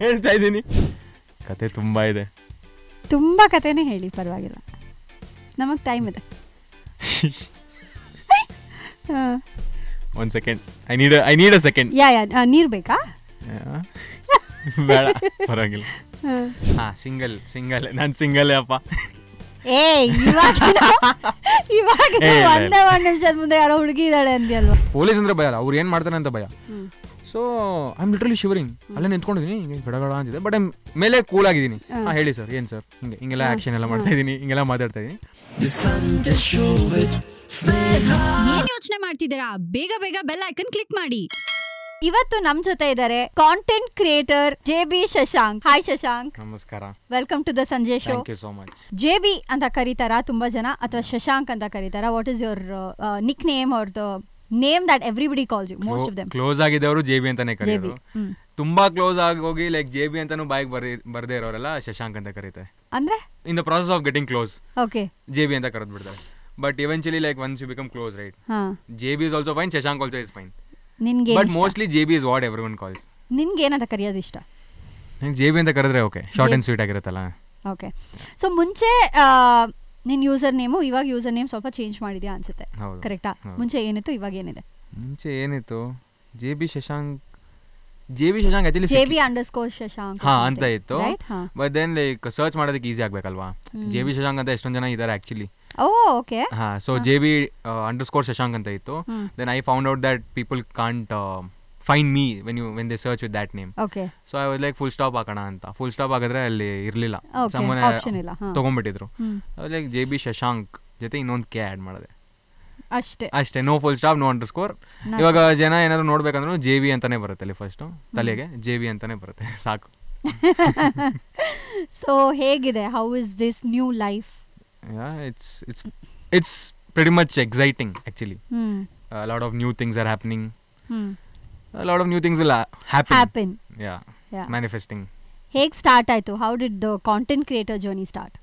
ಹೇಳ್ತಾ ಇದ್ದೀನಿ, ಕತೆ ತುಂಬ ಇದೆ. ತುಂಬ ಕತೆನೇ ಹೇಳಿ, ಪರವಾಗಿಲ್ಲ, ನಮಗೆ ಟೈಮ್ ಇದೆ. ಒಂದು second, I need a second. ನೀರು ಬೇಕಾ? ಬೇಡ, ಪರವಾಗಿಲ್ಲ. ಸಿಂಗಲ್ ನಾನು ಸಿಂಗಲ್ ಅಪ್ಪ. ಒಂದೇ ಒಂದು ನಿಮಿಷದ ಮುಂದೆ ಯಾರೋ ಹುಡುಗಿ ಇದ್ದಾಳೆ ಅಂದ್ಯಲ್ವಾ? ಪೊಲೀಸ್ ಅಂದ್ರೆ ಭಯ ಅಲ್ಲ, ಅವ್ರು ಏನ್ ಮಾಡ್ತಾರೆ ಅಂತ ಭಯ. So I am literally shivering, ಅಲ್ಲೇ ನಿಂತ್ಕೊಂಡಿದ್ದೀನಿ, ಹಿಂಗೆ ಗಡಗಡ ಅಂತಿದೆ, ಬಟ್ ಮೇಲೆ ಕೂಲ್ ಆಗಿದ್ದೀನಿ. ಹೇಳಿ ಸರ್, ಏನ್ ಸರ್, ಹಿಂಗೆಲ್ಲ ಆಕ್ಷನ್ ಎಲ್ಲ ಮಾಡ್ತಾ ಇದೀನಿ, ಹಿಂಗೆಲ್ಲ ಮಾತಾಡ್ತಾ ಇದೀನಿ. ಏನ್ ಯೋಚನೆ ಮಾಡ್ತಿದ್ದೀರಾ? ಬೇಗ ಬೇಗ ಬೆಲ್ ಐಕನ್ ಕ್ಲಿಕ್ ಮಾಡಿ. ಇವತ್ತು ನಮ್ ಜೊತೆ ಇದ್ದಾರೆ content creator JB Shashank. Hi Shashank. ನಮಸ್ಕಾರ. Welcome to the Sanje show. Thank you so much. JB ಅಂತ ಕರೀತಾರ ತುಂಬಾ ಜನ, ಅಥವಾ ಶಶಾಂಕ್ ಅಂತ ಕರೀತಾರ? What is your nick name are the name that everybody calls you? Most of them close ಆಗಿದ್ದವರು JB ಅಂತಾನೆ ಕರೆಯೋದು. ತುಂಬಾ ಕ್ಲೋಸ್ ಆಗಿ ಹೋಗಿ ಲೈಕ್ JB ಅಂತಾನು ಬಾಯಿಗೆ ಬರ್ದೇ ಇರೋರೆಲ್ಲ ಶಶಾಂಕ್ ಅಂತ ಕರೀತಾರೆ. ಅಂದ್ರೆ in the process of getting close, okay, JB ಅಂತ ಕರೆದು ಬಿಡ್ತಾರೆ. But eventually like once you become close, right? JB is also fine, Shashank also is fine. ನಿನ್ಗೆ but mostly JB is what everyone calls. ನಿನ್ಗೆ ಏನಂತ ಕರೆಯೋದು ಇಷ್ಟ? ನಂಗೆ JB ಅಂತ ಕರೆದ್ರೆ ಓಕೆ, ಶಾರ್ಟ್ ಅಂಡ್ ಸ್ವೀಟ್ ಆಗಿರುತ್ತಲ್ಲ. ಓಕೆ. ಸೊ ಮುಂಚೆ ನಿನ್ನ ಯೂಸರ್ ನೇಮು, ಇವಾಗ ಯೂಸರ್ ನೇಮ್ ಸ್ವಲ್ಪ ಚೇಂಜ್ ಮಾಡಿದ್ಯಾ ಅನ್ಸುತ್ತೆ, ಕರೆಕ್ಟಾ? ಮುಂಚೆ ಏನಿತ್ತು, ಇವಾಗ ಏನಿದೆ? ಮುಂಚೆ ಏನಿತ್ತು, JB ಶಶಾಂಕ್ ಆಕ್ಚುಲಿ JB_ಶಶಾಂಕ್ ಅಂತ ಇತ್ತು. ಬಟ್ ದೆನ್ ಲೈಕ್ ಸರ್ಚ್ ಮಾಡೋದಕ್ಕೆ ಈಸಿ ಆಗ್ಬೇಕಲ್ವಾ? JB ಶಶಾಂಕ್ ಅಂತ ಎಷ್ಟೊಂದು ಜನ ಇದ್ದಾರೆ ಆಕ್ಚುಲಿ. ಓಕೆ. ಸೊ JB_ಶಶಾಂಕ್ ಅಂತ ಇತ್ತು. Then I found out that people can't find me when they search with that name. Okay. So I was like full stop ಹಾಕೋಣ ಅಂತ. ಫುಲ್ ಸ್ಟಾಪ್ ಹಾಕಿದ್ರೆ ಅಲ್ಲಿ ಇರಲಿಲ್ಲ, ಸಾಮಾನ್ಯ ತಗೊಂಡ್ಬಿಟ್ಟಿದ್ರು. ಲೈಕ್ JB ಶಶಾಂಕ್ ಜೊತೆ ಇನ್ನೊಂದು ಕೆ ಆ್ಯಡ್ ಮಾಡಿದೆ ಅಷ್ಟೇ. No full stop, no underscore. ಇವಾಗ ಜನ ಏನಾದ್ರು ನೋಡ್ಬೇಕಂದ್ರೂ JB ಅಂತಾನೆ ಬರುತ್ತೆ ಅಲ್ಲಿ, ಫಸ್ಟ್ ತಲೆಗೆ JB ಅಂತಾನೆ ಬರುತ್ತೆ, ಸಾಕು. ಸೊ ಹೇಗಿದೆ, how is this new life? It's pretty much exciting actually. A lot of new things are happening. A lot of new things will happen. Yeah. Manifesting. ಹೇಗೆ ಸ್ಟಾರ್ಟ್ ಆಯ್ತು? How did the content creator journey start?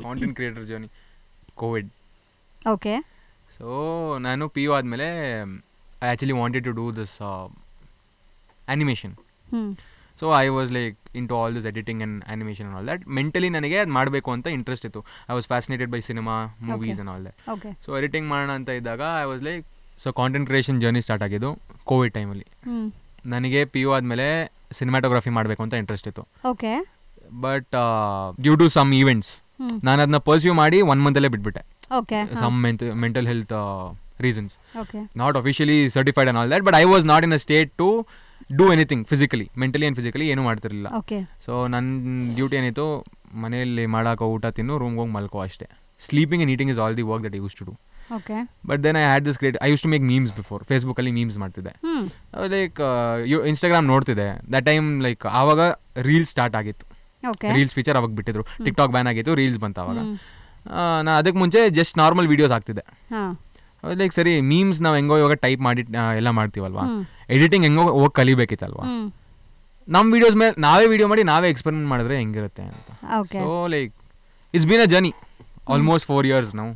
Content creator journey, COVID. Okay. So ನಾನು PU ಆದ್ಮೇಲೆ I actually wanted to do this animation. So I was like into all this editing and animation and all that. Mentally ನನಗೆ ಅದು ಮಾಡಬೇಕು ಅಂತ interest ಇತ್ತು. I was fascinated by cinema, movies and all that. Okay. So editing ಮಾಡೋಣ ಅಂತ ಇದ್ದಾಗ I was like, so content creation journey start ಆಗಿದ್ದು Covid ಟೈಮಲ್ಲಿ. ನನಗೆ PU ಆದಮೇಲೆ ಸಿನಿಮಾಟೋಗ್ರಫಿ ಮಾಡಬೇಕು ಅಂತ ಇಂಟ್ರೆಸ್ಟ್ ಇತ್ತು. Okay. But due to some events ನಾನು ಅದನ್ನ ಪರ್ಸ್ಯೂ ಮಾಡಿ 1 ಮಂತಲ್ಲೇ ಬಿಟ್ಬಿಟ್ಟೆ. Okay. Some mental health reasons. Okay. Not officially certified and all that, but I was not in a state to do anything physically, mentally and physically ಏನೂ ಮಾಡ್ತಿರ್ಲಿಲ್ಲ. So ನನ್ನ duty ಏನಿತ್ತು, ಮನೆಯಲ್ಲಿ ಮಾಡಾಕೋ, ಊಟ ತಿನ್ನು, ರೂಮ್ಗೆ ಹೋಗಿ ಮಲ್ಕೋ ಅಷ್ಟೇ. Sleeping and eating is all the work that I use to do. Okay. But then I had this great, I used to make memes before. Facebook ಅಲ್ಲಿ memes ಮಾಡ್ತಿದ್ದೆ. ಲೈಕ್ Instagram ನೋಡ್ತಿದ್ದೆ. ದಟ್ ಟೈಮ್ ಲೈಕ್ ಆವಾಗ reels start ಆಗಿತ್ತು. Reels feature ಅವಾಗ ಬಿಟ್ಟಿದ್ರು. TikTok ban ಆಗಿತ್ತು, reels ಬಂತು ಅವಾಗ. ನಾನು ಅದಕ್ಕೆ ಮುಂಚೆ ಜಸ್ಟ್ ನಾರ್ಮಲ್ ವೀಡಿಯೋಸ್ ಹಾಕ್ತಿದ್ದೆ. ಲೈಕ್ ಸರಿ, ಮೀಮ್ಸ್ ನಾವು ಹೆಂಗೋ ಇವಾಗ ಟೈಪ್ ಮಾಡಿ ಎಲ್ಲ ಮಾಡ್ತೀವಲ್ವಾ, ಎಡಿಟಿಂಗ್ ಹೆಂಗೋ ಹೋಗಿ ಕಲಿಬೇಕಿತ್ತಲ್ವಾ, ನಮ್ಮ ವೀಡಿಯೋಸ್ ಮೇಲೆ ನಾವೇ ವಿಡಿಯೋ ಮಾಡಿ ನಾವೇ ಎಕ್ಸ್ಪೆರಿಮೆಂಟ್ ಮಾಡಿದ್ರೆ ಹೆಂಗಿರುತ್ತೆ ಅಂತ. So like it's been a journey almost 4 years now.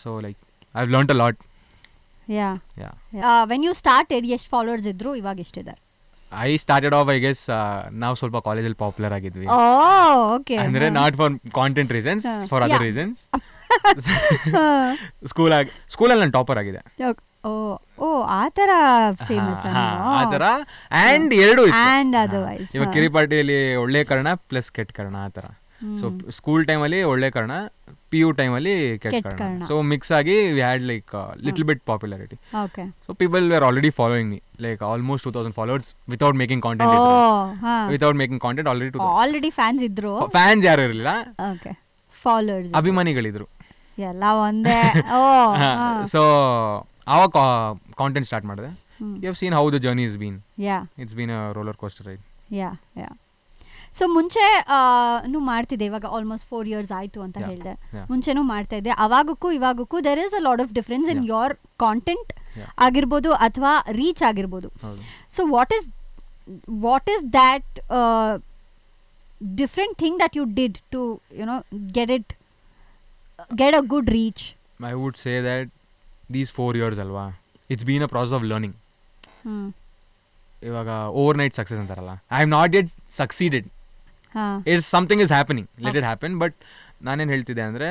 So like I've learnt a lot. Yeah. When you started, ಎಷ್ಟು ಫಾಲೋವರ್ಸ್ ಇದ್ರು, ಇವಾಗ ಎಷ್ಟಿದ್ದಾರೆ? I started off, I guess, ನಾವು ಸ್ವಲ್ಪ ಕಾಲೇಜಲ್ಲಿ ಪಾಪ್ಯುಲರ್ ಆಗಿದ್ವಿ. Okay. ಅಂದ್ರೆ not for content reasons, for other reasons. ಸ್ಕೂಲಲ್ಲಿ ನಾನು topper ಆಗಿದೆ. ಆ ಥರ ಫೇಮಸ್ ಆ ಥರ. ಆ್ಯಂಡ್ ಎರಡು ಅದರ್ವೈಸ್ ಇವಾಗ ಕಿರಿಪಾಟಿಯಲ್ಲಿ ಒಳ್ಳೆ ಕಾರಣ ಪ್ಲಸ್ ಕೆಟ್ಟ ಕಾರಣ ಆ ಥರ. ಸೊ ಸ್ಕೂಲ್ ಟೈಮಲ್ಲಿ ಒಳ್ಳೆ ಕಾರಣ, PU ಟೈಮಲ್ಲಿ ಕೆಟ್ಟ ಕಾರಣ. ಸೊ ಮಿಕ್ಸ್ ಆಗಿ we had like little bit popularity. So people were already following me, like almost 2000 followers without making content. Already fans ಇದ್ರು. ಫ್ಯಾನ್ಸ್ ಯಾರು ಇರಲಿಲ್ಲ, ಫಾಲೋವರ್ಸ್, ಅಭಿಮಾನಿಗಳಿದ್ರು ಎಲ್ಲ ಒಂದೇ. ಸೊ ಆವಾಗ ಕಾಂಟೆಂಟ್ ಸ್ಟಾರ್ಟ್ ಮಾಡಿದೆ. You have seen how the journey is been. It's been a roller coaster ride. So ಮುಂಚೆ ಮಾಡ್ತಿದ್ದೆ, ಇವಾಗ ಆಲ್ಮೋಸ್ಟ್ 4 years ಆಯ್ತು ಅಂತ ಹೇಳಿದೆ. ಮುಂಚೆನೂ ಮಾಡ್ತಾ ಇದ್ದೆ. ಅವಾಗಕ್ಕೂ ಇವಾಗಕ್ಕೂ there is a lot of difference in your content ಆಗಿರ್ಬೋದು ಅಥವಾ ರೀಚ್ ಆಗಿರ್ಬೋದು. So what is that different thing that you did to get a good reach? I would say that these 4 years alwa, it's been a process of learning. ಇವಾಗ overnight success ಅಂತಾರಲ್ಲ, I am not yet succeeded. It's something is happening, let it happen. But ನಾನೇನು ಹೇಳ್ತಿದ್ದೆ ಅಂದರೆ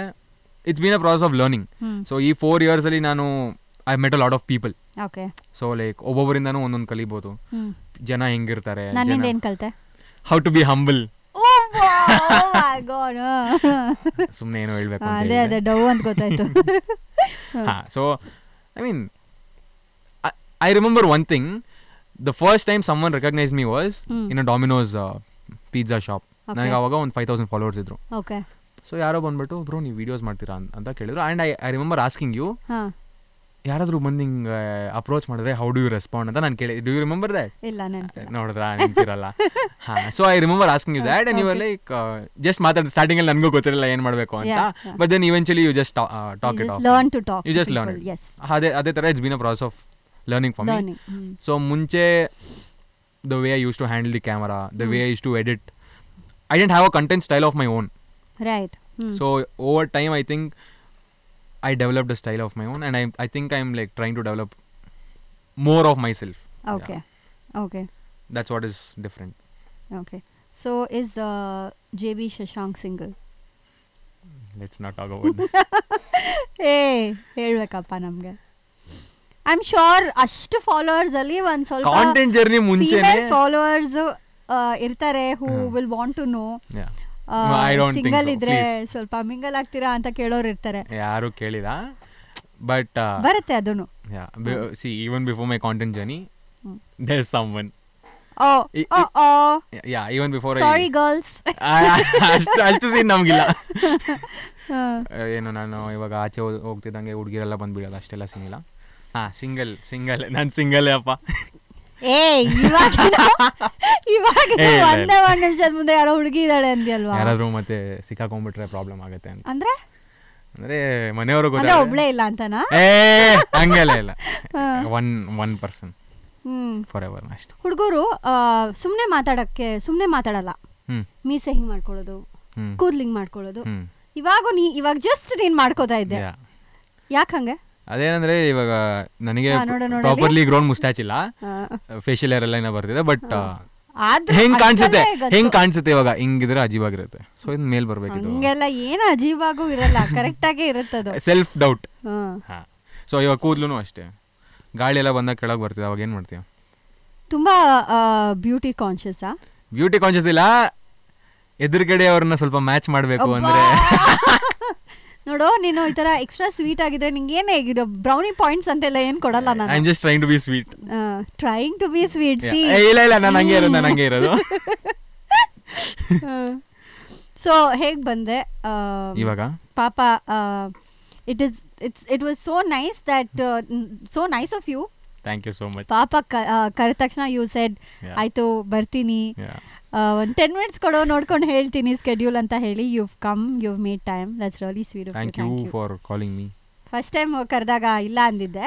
it's been a process of learning. So ಈ 4 years ಅಲ್ಲಿ ನಾನು I met a lot of people. So like ಒಬ್ಬೊಬ್ಬರಿಂದಾನು ಒಂದೊಂದು ಕಲಿಬೋದು. ಜನ ಹೆಂಗಿರ್ತಾರೆ, ಹೌ ಟು ಬಿ ಹಂಬಲ್. ಸುಮ್ಮನೆ ಏನೋ ಹೇಳ್ಬೇಕು ಅಂತ. So I mean I remember one thing. The first time someone recognized me was in a Domino's pizza shop. ನನಗೆ ಅವಾಗ ಒಂದು 5,000 followers ಇದ್ರು. ಸೊ ಯಾರೋ ಬಂದ್ಬಿಟ್ಟು ಬ್ರೋ ನೀವು ವಿಡಿಯೋಸ್ ಮಾಡ್ತೀರಾ ಅಂತ ಕೇಳಿದ್ರು. And I remember asking you, ಯಾರಾದರೂ ಬಂದು ಹಿಂಗೆ ಅಪ್ರೋಚ್ ಮಾಡಿದ್ರೆ ಹೌ ಡು ಯು ರೆಸ್ಪಾಂಡ್ ಅಂತ ನಾನು ಕೇಳಿ. Do you remember that? ನೋಡಿದ್ರಾ, ನೆನಪಿರಲ್ಲ. So I remember asking you that, and you are like just ಮಾತಾಡಿ. ಸ್ಟಾರ್ಟಿಂಗಲ್ಲಿ ನನಗೂ ಗೊತ್ತಿರಲಿಲ್ಲ ಏನು ಮಾಡಬೇಕು ಅಂತ. But then eventually you just talk it off, you just learn it. ಅದೇ ಥರ it's been a process of learning for me. So munche the way I used to handle the camera, the way I used to edit, I didn't have a content style of my own, right? So over time I think I developed a style of my own, and I think I'm like trying to develop more of myself. Okay that's what is different. Okay, so is the JB Shashank single? Let's not talk about that. hey ಹೇಳ್ಬೇಕಪ್ಪ ನಮಗೆ. I am sure ಅಷ್ಟು followers ಅಲ್ಲಿ ಒಂದ್ ಸ್ವಲ್ಪ content journey ಮುಂಚೆನೇ followers ಇರ್ತಾರೆ who will want to know. Single ಇದ್ರೆ ಸ್ವಲ್ಪ ಮಿಂಗಲ್ ಆಗ್ತೀರಾ ಅಂತ ಕೇಳೋರು ಇರ್ತಾರೆ. ಯಾರು ಕೇಳಿಲ್ಲ, ಬಟ್ ಬರುತ್ತೆ ಅದನ್ನು. see even before my content journey there's someone. even before sorry girls. ಅಷ್ಟು ಸೀನ್ ನಮಗಿಲ್ಲ. ಏನು ನಾನು ಇವಾಗ ಆಚೆ ಹೋಗ್ತಿದ್ದಂಗೆ ಹುಡುಗಿರೆಲ್ಲ ಬಂದ್ಬಿಡೋದು, ಅಷ್ಟೆಲ್ಲ ಸೀನ್ ಇಲ್ಲ. ಸಿಂಗಲ್ ನಾನು ಸಿಂಗಲ್ ಅಪ್ಪ. ಒಂದೇ ಒಂದ್ ನಿಮಿಷದ ಮುಂದೆ ಯಾರೋ ಹುಡುಗಿ ಇದ್ದಾಳೆ ಅಂದ್ಯಲ್ವಾ? ಯಾರಾದ್ರೂ ಮತ್ತೆ ಸಿಕ್ಕಾಕೊಂಡ್ಬಿಟ್ರೆ ಪ್ರಾಬ್ಲಮ್ ಆಗುತ್ತೆ ಅಂತ. ಅಂದ್ರೆ ಮನೆಯವರು ಒಬ್ಳೇ ಇಲ್ಲ ಅಂತನಾ? ಹಂಗೆಲ್ಲ ಇಲ್ಲ, ಒನ್ ಪರ್ಸನ್ ಫಾರ್ ಎವರ್ ಅಷ್ಟೇ. ಹುಡುಗರು ಸುಮ್ನೆ ಮಾತಾಡಲ್ಲ. ಮೀಸೆ ಹಿಂಗ್ ಮಾಡ್ಕೊಳ್ಳೋದು, ಕೂದ್ಲಿಂಗ್ ಮಾಡ್ಕೊಳ್ಳೋದು, ಇವಾಗ ಜಸ್ಟ್ ನೀನ್ ಮಾಡ್ಕೋತಾ ಇದ್ದೆ. ಯಾಕೆ ಹಂಗೆ? ಅದೇನಂದ್ರೆ ಇವಾಗ ನನಗೆ ಪ್ರಾಪರ್ಲಿ ಗ್ರೌಂಡ್ ಮುಸ್ಟಾಚ್ ಇಲ್ಲ, ಫೇಶಿಯಲ್ ಏರ್ ಎಲ್ಲ ಏನೋ ಬರ್ತಿದೆ. ಬಟ್ ಹೆಂಗ್ ಕಾಣಿಸುತ್ತೆ ಇವಾಗ ಹಿಂಗಿದ್ರೆ ಅಜೀವಾಗಿರುತ್ತೆ. ಸೊ ಇದ್ ಮೇಲ್ ಬರ್ಬೇಕು. ಹಂಗೆಲ್ಲ ಏನು ಅಜೀವಾಗೂ ಇರಲ್ಲ, ಕರೆಕ್ಟ್ ಆಗೇ ಇರುತ್ತೆ. Self doubt. ಸೊ ಇವಾಗ ಕೂದ್ಲು ಅಷ್ಟೇ, ಗಾಳಿ ಎಲ್ಲ ಬಂದಾಗ ಕೆಳಗೆ ಬರ್ತಿದೆ, ಅವಾಗ ಏನ್ ಮಾಡ್ತೀಯ? ತುಂಬಾ ಬ್ಯೂಟಿ ಕಾನ್ಶಿಯಸ್. ಬ್ಯೂಟಿ ಕಾನ್ಶಿಯಸ್ ಇಲ್ಲ, ಎದುರುಗಡೆ ಅವ್ರನ್ನ ಸ್ವಲ್ಪ ಮ್ಯಾಚ್ ಮಾಡ್ಬೇಕು ಅಂದ್ರೆ. ನೋಡು, ನೀನು ಈ ತರ ಎಕ್ಸ್ಟ್ರಾ ಸ್ವೀಟ್ ಆಗಿದ್ರೆ ನಿಂಗೆ ಏನೇ ಬ್ರೌನಿ ಪಾಯಿಂಟ್ಸ್ ಅಂತೆಲ್ಲ ಏನ್ ಕೊಡಲ್ಲ ನಾನು. I am just trying to be sweet. Trying to be sweet. ಇಲ್ಲ ನಾನು ಹಂಗೆ ಇರೋದು. ಸೊ ಹೇಗ್ ಬಂದೆ ಇವಾಗ? ಪಾಪ it was so nice of you. Thank you so much. ಪಾಪ ಕರೆದ ತಕ್ಷಣ you said ಆಯ್ತು ಬರ್ತೀನಿ, ಒಂದು 10 minutes ಕೊಡೋ, ನೋಡ್ಕೊಂಡು ಹೇಳ್ತೀನಿ ಸ್ಕೆಡ್ಯೂಲ್ ಅಂತ ಹೇಳಿ you've made time. That's really sweet of you. Thank you for calling me. First time ಕರೆದಾಗ ಇಲ್ಲ ಅಂದಿದ್ದೆ,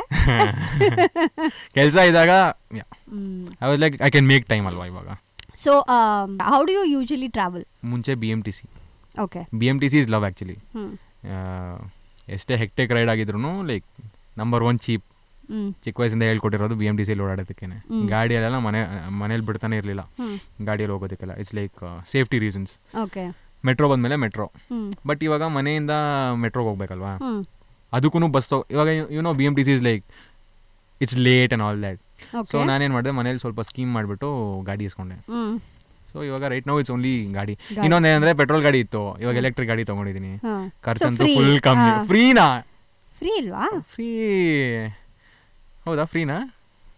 ಕೆಲಸ ಇದ್ದಾಗ I was like I can make time ಅಲ್ವಾ ಇವಾಗ. So how do you usually travel? ಮುಂಚೆ BMTC. Okay. BMTC is love actually. ಎಷ್ಟೇ ಹೆಕ್ಟೆಕ್ ride ಆಗಿದ್ರು like number 1 cheap. ಚಿಕ್ಕ ವಯಸ್ಸಿಂದ ಹೇಳ್ಕೊಟ್ಟಿರೋದು BMTC ಓಡಾಡೋದಕ್ಕೇನೆ. ಗಾಡಿಯಲ್ಲೆಲ್ಲ ಮನೇಲಿ ಬಿಡ್ತಾನೆ ಇರಲಿಲ್ಲ, ಗಾಡಿಯಲ್ಲಿ ಹೋಗೋದಕ್ಕೆಲ್ಲ. It's like safety reasons. Metro ಬಂದ್ಮೇಲೆ ಮೆಟ್ರೋ. ಬಟ್ ಇವಾಗ ಮನೆಯಿಂದ ಮೆಟ್ರೋಗೆ ಹೋಗ್ಬೇಕಲ್ವಾ, ಅದಕ್ಕೂ ಬಸ್ ಇವಾಗ BMTC is like it's late and all that. So ನಾನೇನು ಮಾಡಿದೆ, ಮನೇಲಿ ಸ್ವಲ್ಪ ಸ್ಕೀಮ್ ಮಾಡಿಬಿಟ್ಟು ಗಾಡಿ ಇಸ್ಕೊಂಡೆ. ಸೊ ಇವಾಗ ರೈಟ್ ನೌ ಇಟ್ಸ್ ಓನ್ಲಿ ಗಾಡಿ. ಇನ್ನೊಂದೇನಂದ್ರೆ ಪೆಟ್ರೋಲ್ ಗಾಡಿ ಇತ್ತು, ಇವಾಗ ಎಲೆಕ್ಟ್ರಿಕ್ ಗಾಡಿ ತಗೊಂಡಿದ್ದೀನಿ. ಖರ್ಚಂತೂ ಫುಲ್ ಕಮ್ಮಿ. ಫ್ರೀನಾ? ಫ್ರೀ ಇಲ್ವಾ? ಫ್ರೀ ಹೌದಾ? ಫ್ರೀನಾ?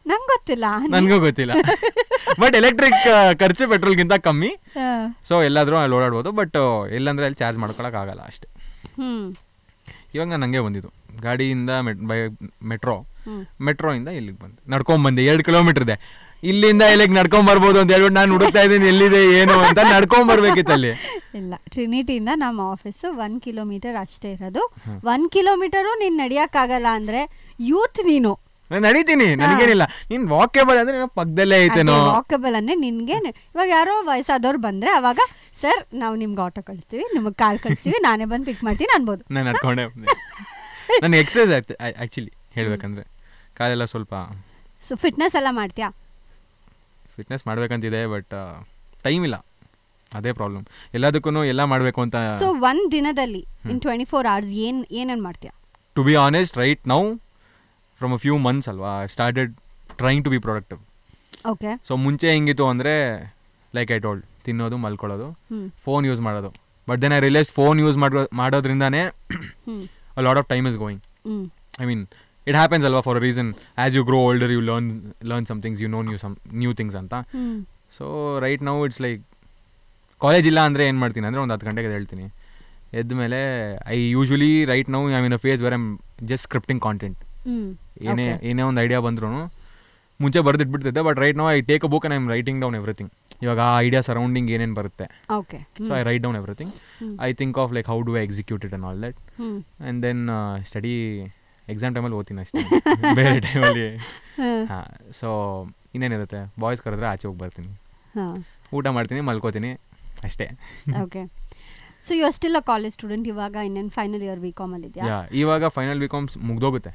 ನನಗೂ ಗೊತ್ತಿಲ್ಲ. ಬಟ್ ಎಲೆಕ್ಟ್ರಿಕ್ ಖರ್ಚು ಪೆಟ್ರೋಲ್ಗಿಂತ ಕಮ್ಮಿ. ಸೊ ಎಲ್ಲಾದ್ರೂ ಅಲ್ಲಿ ಓಡಾಡ್ಬೋದು, ಬಟ್ ಎಲ್ಲಂದ್ರೆ ಅಲ್ಲಿ ಚಾರ್ಜ್ ಮಾಡ್ಕೊಳಕ್ ಆಗಲ್ಲ ಅಷ್ಟೇ. ಇವಾಗ ನಾನು ಹಂಗೆ ಬಂದಿದ್ದು ಗಾಡಿಯಿಂದ ಮೆಟ್ರೋಯಿಂದ ಇಲ್ಲಿಗೆ ಬಂದೆ, ನಡ್ಕೊಂಡ್ಬಂದೆ. 2 ಕಿಲೋಮೀಟರ್ ಇದೆ ಇಲ್ಲಿಂದ. ಇಲ್ಲಿಗೆ ನಡ್ಕೊಂಬರ್ಬೋದು ಅಂತ ಹೇಳ್ಬಿಟ್ಟು ನಾನು ಹುಡುಕ್ತಾ ಇದ್ದೀನಿ ಎಲ್ಲಿದೆ ಏನು ಅಂತ. ನಡ್ಕೊಂಬರ್ಬೇಕಿತ್ತು ಅಲ್ಲಿ. ಇಲ್ಲ, ಟ್ರಿನಿಟಿಯಿಂದ ನಮ್ಮ ಆಫೀಸು 1 ಕಿಲೋಮೀಟರ್ ಅಷ್ಟೇ ಇರೋದು. 1 ಕಿಲೋಮೀಟರು ನೀನ್ ನಡಿಯಕ್ಕಾಗಲ್ಲ ಅಂದ್ರೆ ಯೂತ್ ನೀನು. ನಡೀತೀನಿ, ನನಗೇನಿಲ್ಲ. ನೀನ್ ವಾಕೇಬಲ್ ಅಂದ್ರೆ ಪಕ್ಕದಲ್ಲೇ ಐತೇನೋ. ವಾಕೇಬಲ್ ಅಂದ್ರೆ ನಿನ್ಗೆ ಇವಾಗ ಯಾರೋ ವಯಸ್ಸಾದವ್ರು ಬಂದ್ರೆ ಅವಾಗ ಸರ್ ನಾವು ನಿಮ್ಗೆ ಆಟೋ ಕಳಿಸ್ತೀವಿ, ನಿಮ್ಗೆ ಕಾರ್ ಕಳಿಸ್ತೀವಿ, ನಾನೇ ಬಂದು ಪಿಕ್ ಮಾಡ್ತೀನಿ ಅನ್ಬೋದು. ನಾನು ನಡ್ಕೊಂಡೆ ನನಗೆ ಎಕ್ಸಸೈಸ್ ಆಯ್ತು ಆಕ್ಚುಲಿ ಹೇಳ್ಬೇಕಂದ್ರೆ. ಕಾಲೆಲ್ಲ ಸ್ವಲ್ಪ. ಸೊ ಫಿಟ್ನೆಸ್ ಎಲ್ಲ ಮಾಡ್ತೀಯಾ? ಫಿಟ್ನೆಸ್ ಮಾಡ್ಬೇಕಂತಿದೆ ಬಟ್ ಟೈಮ್ ಇಲ್ಲ, ಅದೇ ಪ್ರಾಬ್ಲಮ್. ಎಲ್ಲದಕ್ಕೂ ಎಲ್ಲ ಮಾಡಬೇಕು ಅಂತ. ಸೊ ಒಂದು ದಿನದಲ್ಲಿ ಇನ್ 24 hours ಏನೇನು ಮಾಡ್ತೀಯಾ? To be honest right now from a few months ಅಲ್ವಾ I started trying to be productive. Okay. So ಮುಂಚೆ ಹೆಂಗಿತ್ತು ಅಂದರೆ ಲೈಕ್ ಐ ಟೋಲ್ಡ್, ತಿನ್ನೋದು ಮಲ್ಕೊಳ್ಳೋದು, ಫೋನ್ ಯೂಸ್ ಮಾಡೋದು. But then I realise phone use ಮಾಡೋದ್ರಿಂದಾನೇ a lot of time is going. I mean it happens ಅಲ್ವಾ for a reason. As you grow older you learn some things, you know new things ಅಂತ. So right now it's like college ಇಲ್ಲ ಅಂದರೆ ಏನು ಮಾಡ್ತೀನಿ ಅಂದರೆ ಒಂದು 10 ಗಂಟೆಗೆ ಹೇಳ್ತೀನಿ. ಎದ್ದ ಮೇಲೆ I usually right now I mean a phase where I'm just scripting content. ಏನೇ ಒಂದು ಐಡಿಯಾ ಬಂದ್ರೂ ಮುಂಚೆ ಬರೆದಿಟ್ಬಿಡ್ತಿದ್ದೆ, but right now I take a book and I am writing down everything. ಇವಾಗ ಆ ಐಡಿಯಾ ಸರೌಂಡಿಂಗ್ ಏನೇನು ಬರುತ್ತೆ, so I write down everything. I think of like how do I execute it and all that. And then study exam ಟೈಮಲ್ಲಿ ಓದ್ತೀನಿ ಅಷ್ಟೇ, ಬೇರೆ ಟೈಮಲ್ಲಿ. ಹಾಂ, ಸೊ ಇನ್ನೇನಿರುತ್ತೆ, ಬಾಯ್ಸ್ ಕರೆದ್ರೆ ಆಚೆ ಹೋಗಿ ಬರ್ತೀನಿ, ಊಟ ಮಾಡ್ತೀನಿ, ಮಲ್ಕೋತೀನಿ ಅಷ್ಟೇ. Okay. So you are still a college student. ಇವಾಗ ಇನ್ನೇನು ಫೈನಲ್ ಇಯರ್ BCom ಅಲ್ಲಿ ಇದೆಯಾ? ಯಾ, ಇವಾಗ ಫೈನಲ್ BCom ಮುಗ್ದೋಗುತ್ತೆ.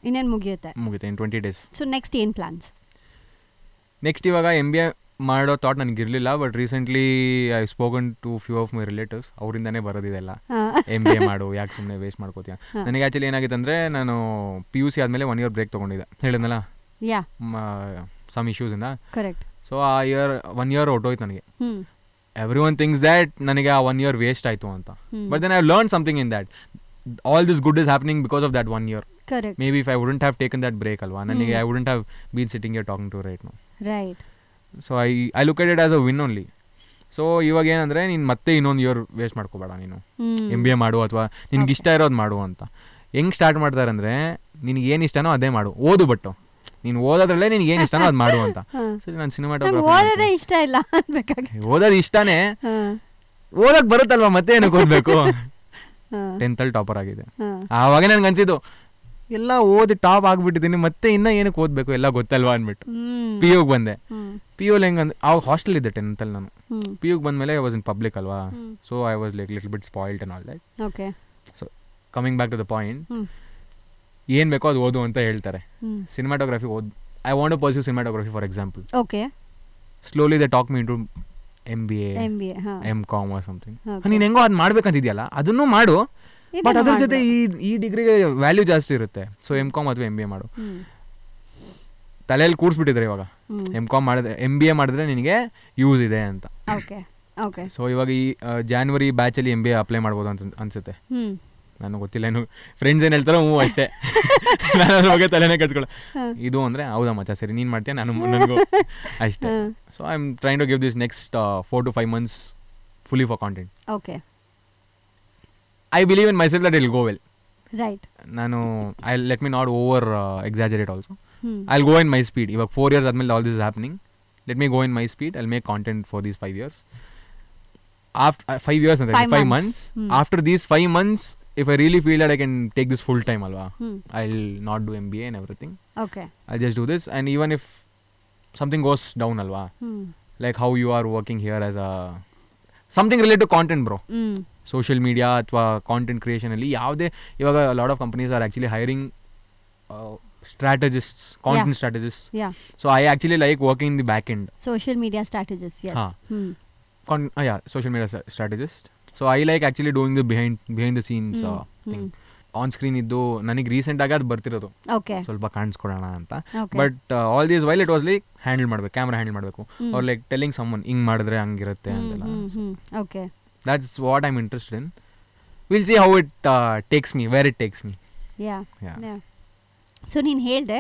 ಇನ್ನೇನು ಮುಗಿಯುತ್ತೆ ಇನ್ 20 days. ಸೊ ನೆಕ್ಸ್ಟ್ ಏನು ಪ್ಲಾನ್ಸ್? ನೆಕ್ಸ್ಟ್ ಇವಾಗ MBA ಮಾಡೋ ಥಾಟ್ ನನಗಿರಲಿಲ್ಲ, but recently I spoken to few of my relatives. ಅವರಿಂದನೇ ಬರೋದಿದೆಲ್ಲ, MBA ಮಾಡು, ಯಾಕೆ ಸುಮ್ಮನೆ ವೇಸ್ಟ್ ಮಾಡ್ಕೋತೀಯ. ನನಗೆ ಆ್ಯಕ್ಚುಲಿ ಏನಾಗಿತ್ತು ಅಂದರೆ, ನಾನು PUC ಆದಮೇಲೆ 1 year ಬ್ರೇಕ್ ತೊಗೊಂಡಿದ್ದೆ, ಹೇಳಿದ್ನಲ್ಲ ಸಮ್ ಇಶ್ಯೂಸಿಂದ. ಕರೆಕ್ಟ್. ಸೊ ಆ 1 year ಹೊಟ್ಟೋಯ್ತು ನನಗೆ. ಎವ್ರಿ ಒನ್ ಥಿಂಕ್ಸ್ ದ್ಯಾಟ್ ನನಗೆ ಆ 1 year ವೇಸ್ಟ್ ಆಯಿತು ಅಂತ. But then I learn something in that. All this good is happening because of that 1 year. Correct. Maybe if I wouldn't have taken that break alwa, ನನಗೆ I wouldn't have been sitting here talking to right now. Right. So I look at it as a win only. So ಇವಾಗ ಏನಂದರೆ, ನೀನು ಮತ್ತೆ ಇನ್ನೊಂದು year waste ಮಾಡ್ಕೋಬೇಡ. ನೀನು MBA ಮಾಡು ಅಥವಾ ನಿನ್ಗೆ ಇಷ್ಟ ಇರೋದು ಮಾಡು ಅಂತ. ಹೆಂಗೆ ಸ್ಟಾರ್ಟ್ ಮಾಡ್ತಾರೆ ಅಂದರೆ, ನಿನಗೆ ಏನು ಇಷ್ಟನೋ ಅದೇ ಮಾಡು, ಓದು. ಬಟ್ಟು ನೀನು ಓದೋದ್ರಲ್ಲೇ ನಿನಗೆ ಏನು ಇಷ್ಟನೋ ಅದು ಮಾಡು ಅಂತ. ಸೊ ನಾನು ಸಿನಿಮಾಟೋಗ್ರಫಿ ಓದೋದೇ ಇಷ್ಟ ಇಲ್ಲ ಅನ್ಬೇಕಾಗಿ, ಓದೋದು ಇಷ್ಟನೇ, ಓದೋಕೆ ಬರುತ್ತಲ್ವ, ಮತ್ತೆ ಏನಕ್ಕೆ ಓದಬೇಕು. 10th ಟಾಪರ್ ಆಗಿದೆ. ಆವಾಗ ನನಗೆ ಅನ್ಸಿದ್ದು, ಎಲ್ಲ ಓದಿ ಟಾಪ್ ಆಗ್ಬಿಟ್ಟಿದ್ದೀನಿ, ಮತ್ತೆ ಇನ್ನೂ ಏನಕ್ಕೆ ಓದಬೇಕು, ಎಲ್ಲ ಗೊತ್ತಲ್ವಾ ಅಂದ್ಬಿಟ್ಟು PUಗೆ ಬಂದೆ. PUಲಿ ಹೆಂಗಂದ್ರೆ, ಆವಾಗ ಹಾಸ್ಟೆಲ್ ಇದ್ದೆ 10th ನಾನು. PUಗೆ ಬಂದಮೇಲೆ ಐ ವಾಸ್ ಇನ್ ಪಬ್ಲಿಕ್ ಅಲ್ವಾ, so I was like little bit spoiled and all that. Okay. So coming back to the point, ಏನು ಬೇಕೋ ಅದು ಓದು ಅಂತ ಹೇಳ್ತಾರೆ. Cinematography I want to pursue cinematography for example. Okay. Slowly they talk me into MBA, M.Com or something. ನೀನು ಹೆಂಗೋ ಅದು ಮಾಡ್ಬೇಕಂತಿದ್ಯಲ್ಲ, ಅದನ್ನು ಮಾಡು, ಬಟ್ ಅದ್ರ ಜೊತೆ ಈ ಡಿಗ್ರಿಗೆ ವ್ಯಾಲ್ಯೂ ಜಾಸ್ತಿ ಇರುತ್ತೆ. ಸೊ M.Com ಅಥವಾ MBA ಮಾಡು. ತಲೆಯಲ್ಲಿ ಕೂರಿಸ್ಬಿಟ್ಟಿದ್ರೆ ಇವಾಗ, M.Com ಮಾಡಿದ್ರೆ MBA ಮಾಡಿದ್ರೆ ನಿನಗೆ ಯೂಸ್ ಇದೆ ಅಂತ. ಸೊ ಇವಾಗ ಈ ಜಾನ್ವರಿ ಬ್ಯಾಚಲ್ಲಿ MBA ಅಪ್ಲೈ ಮಾಡ್ಬೋದು ಅಂತ ಅನ್ಸುತ್ತೆ. ನನಗೆ ಗೊತ್ತಿಲ್ಲ, ಏನು ಫ್ರೆಂಡ್ಸ್ ಏನು ಹೇಳ್ತಾರೋ ಹ್ಞೂ ಅಷ್ಟೇ, ನಾನು ಅದ್ರ ಬಗ್ಗೆ ತಲೆನೇ ಕಚ್ಕೊಳ್ಳೋ. ಇದು ಅಂದರೆ ಹೌದಾ ಮಚ್ಚ, ಸರಿ ನೀನು ಮಾಡ್ತೀಯ, ನನಗೂ ಅಷ್ಟೇ. So I am trying to give this next 4 to 5 months fully for content. ಓಕೆ. I believe in myself that it will go well. Right. I'll let me not over exaggerate also. I'll go in my speed. If 4 years admil all this is happening, let me go in my speed. I'll make content for these 5 years. After 5 years and 5 months. After these 5 months, if I really feel that I can take this full time alwa, I'll not do MBA and everything. Okay. I'll just do this. And even if something goes down alwa, like how you are working here as a something related to content, bro. Social media ಅಥವಾ content ಕ್ರಿಯೇಷನಲ್ಲಿ ಯಾವುದೇ, ಇವಾಗ lot of companies are actually hiring strategists, content strategist. So I actually like working in the back end. Social media strategist. Social media strategist. So I like actually doing the behind the scenes thing. On screen ಇದ್ದು ನನಗೆ ರೀಸೆಂಟಾಗಿ ಅದು ಬರ್ತಿರೋದು, ಸ್ವಲ್ಪ ಕಾಣಿಸ್ಕೊಡೋಣ ಅಂತ. But all these while it was like handle ಮಾಡಬೇಕು, camera handle ಮಾಡಬೇಕು, ಅವ್ರು ಲೈಕ್ ಟೆಲ್ಲಿಂಗ್ ಸಮ್ಮನ್ ಹಿಂಗೆ ಮಾಡಿದ್ರೆ ಹಂಗಿರುತ್ತೆ ಅಂತೆಲ್ಲ. Okay. That's what I'm interested in. We'll see how it takes me, where it takes me. Yeah. So ನೀನು ಹೇಳಿದೆ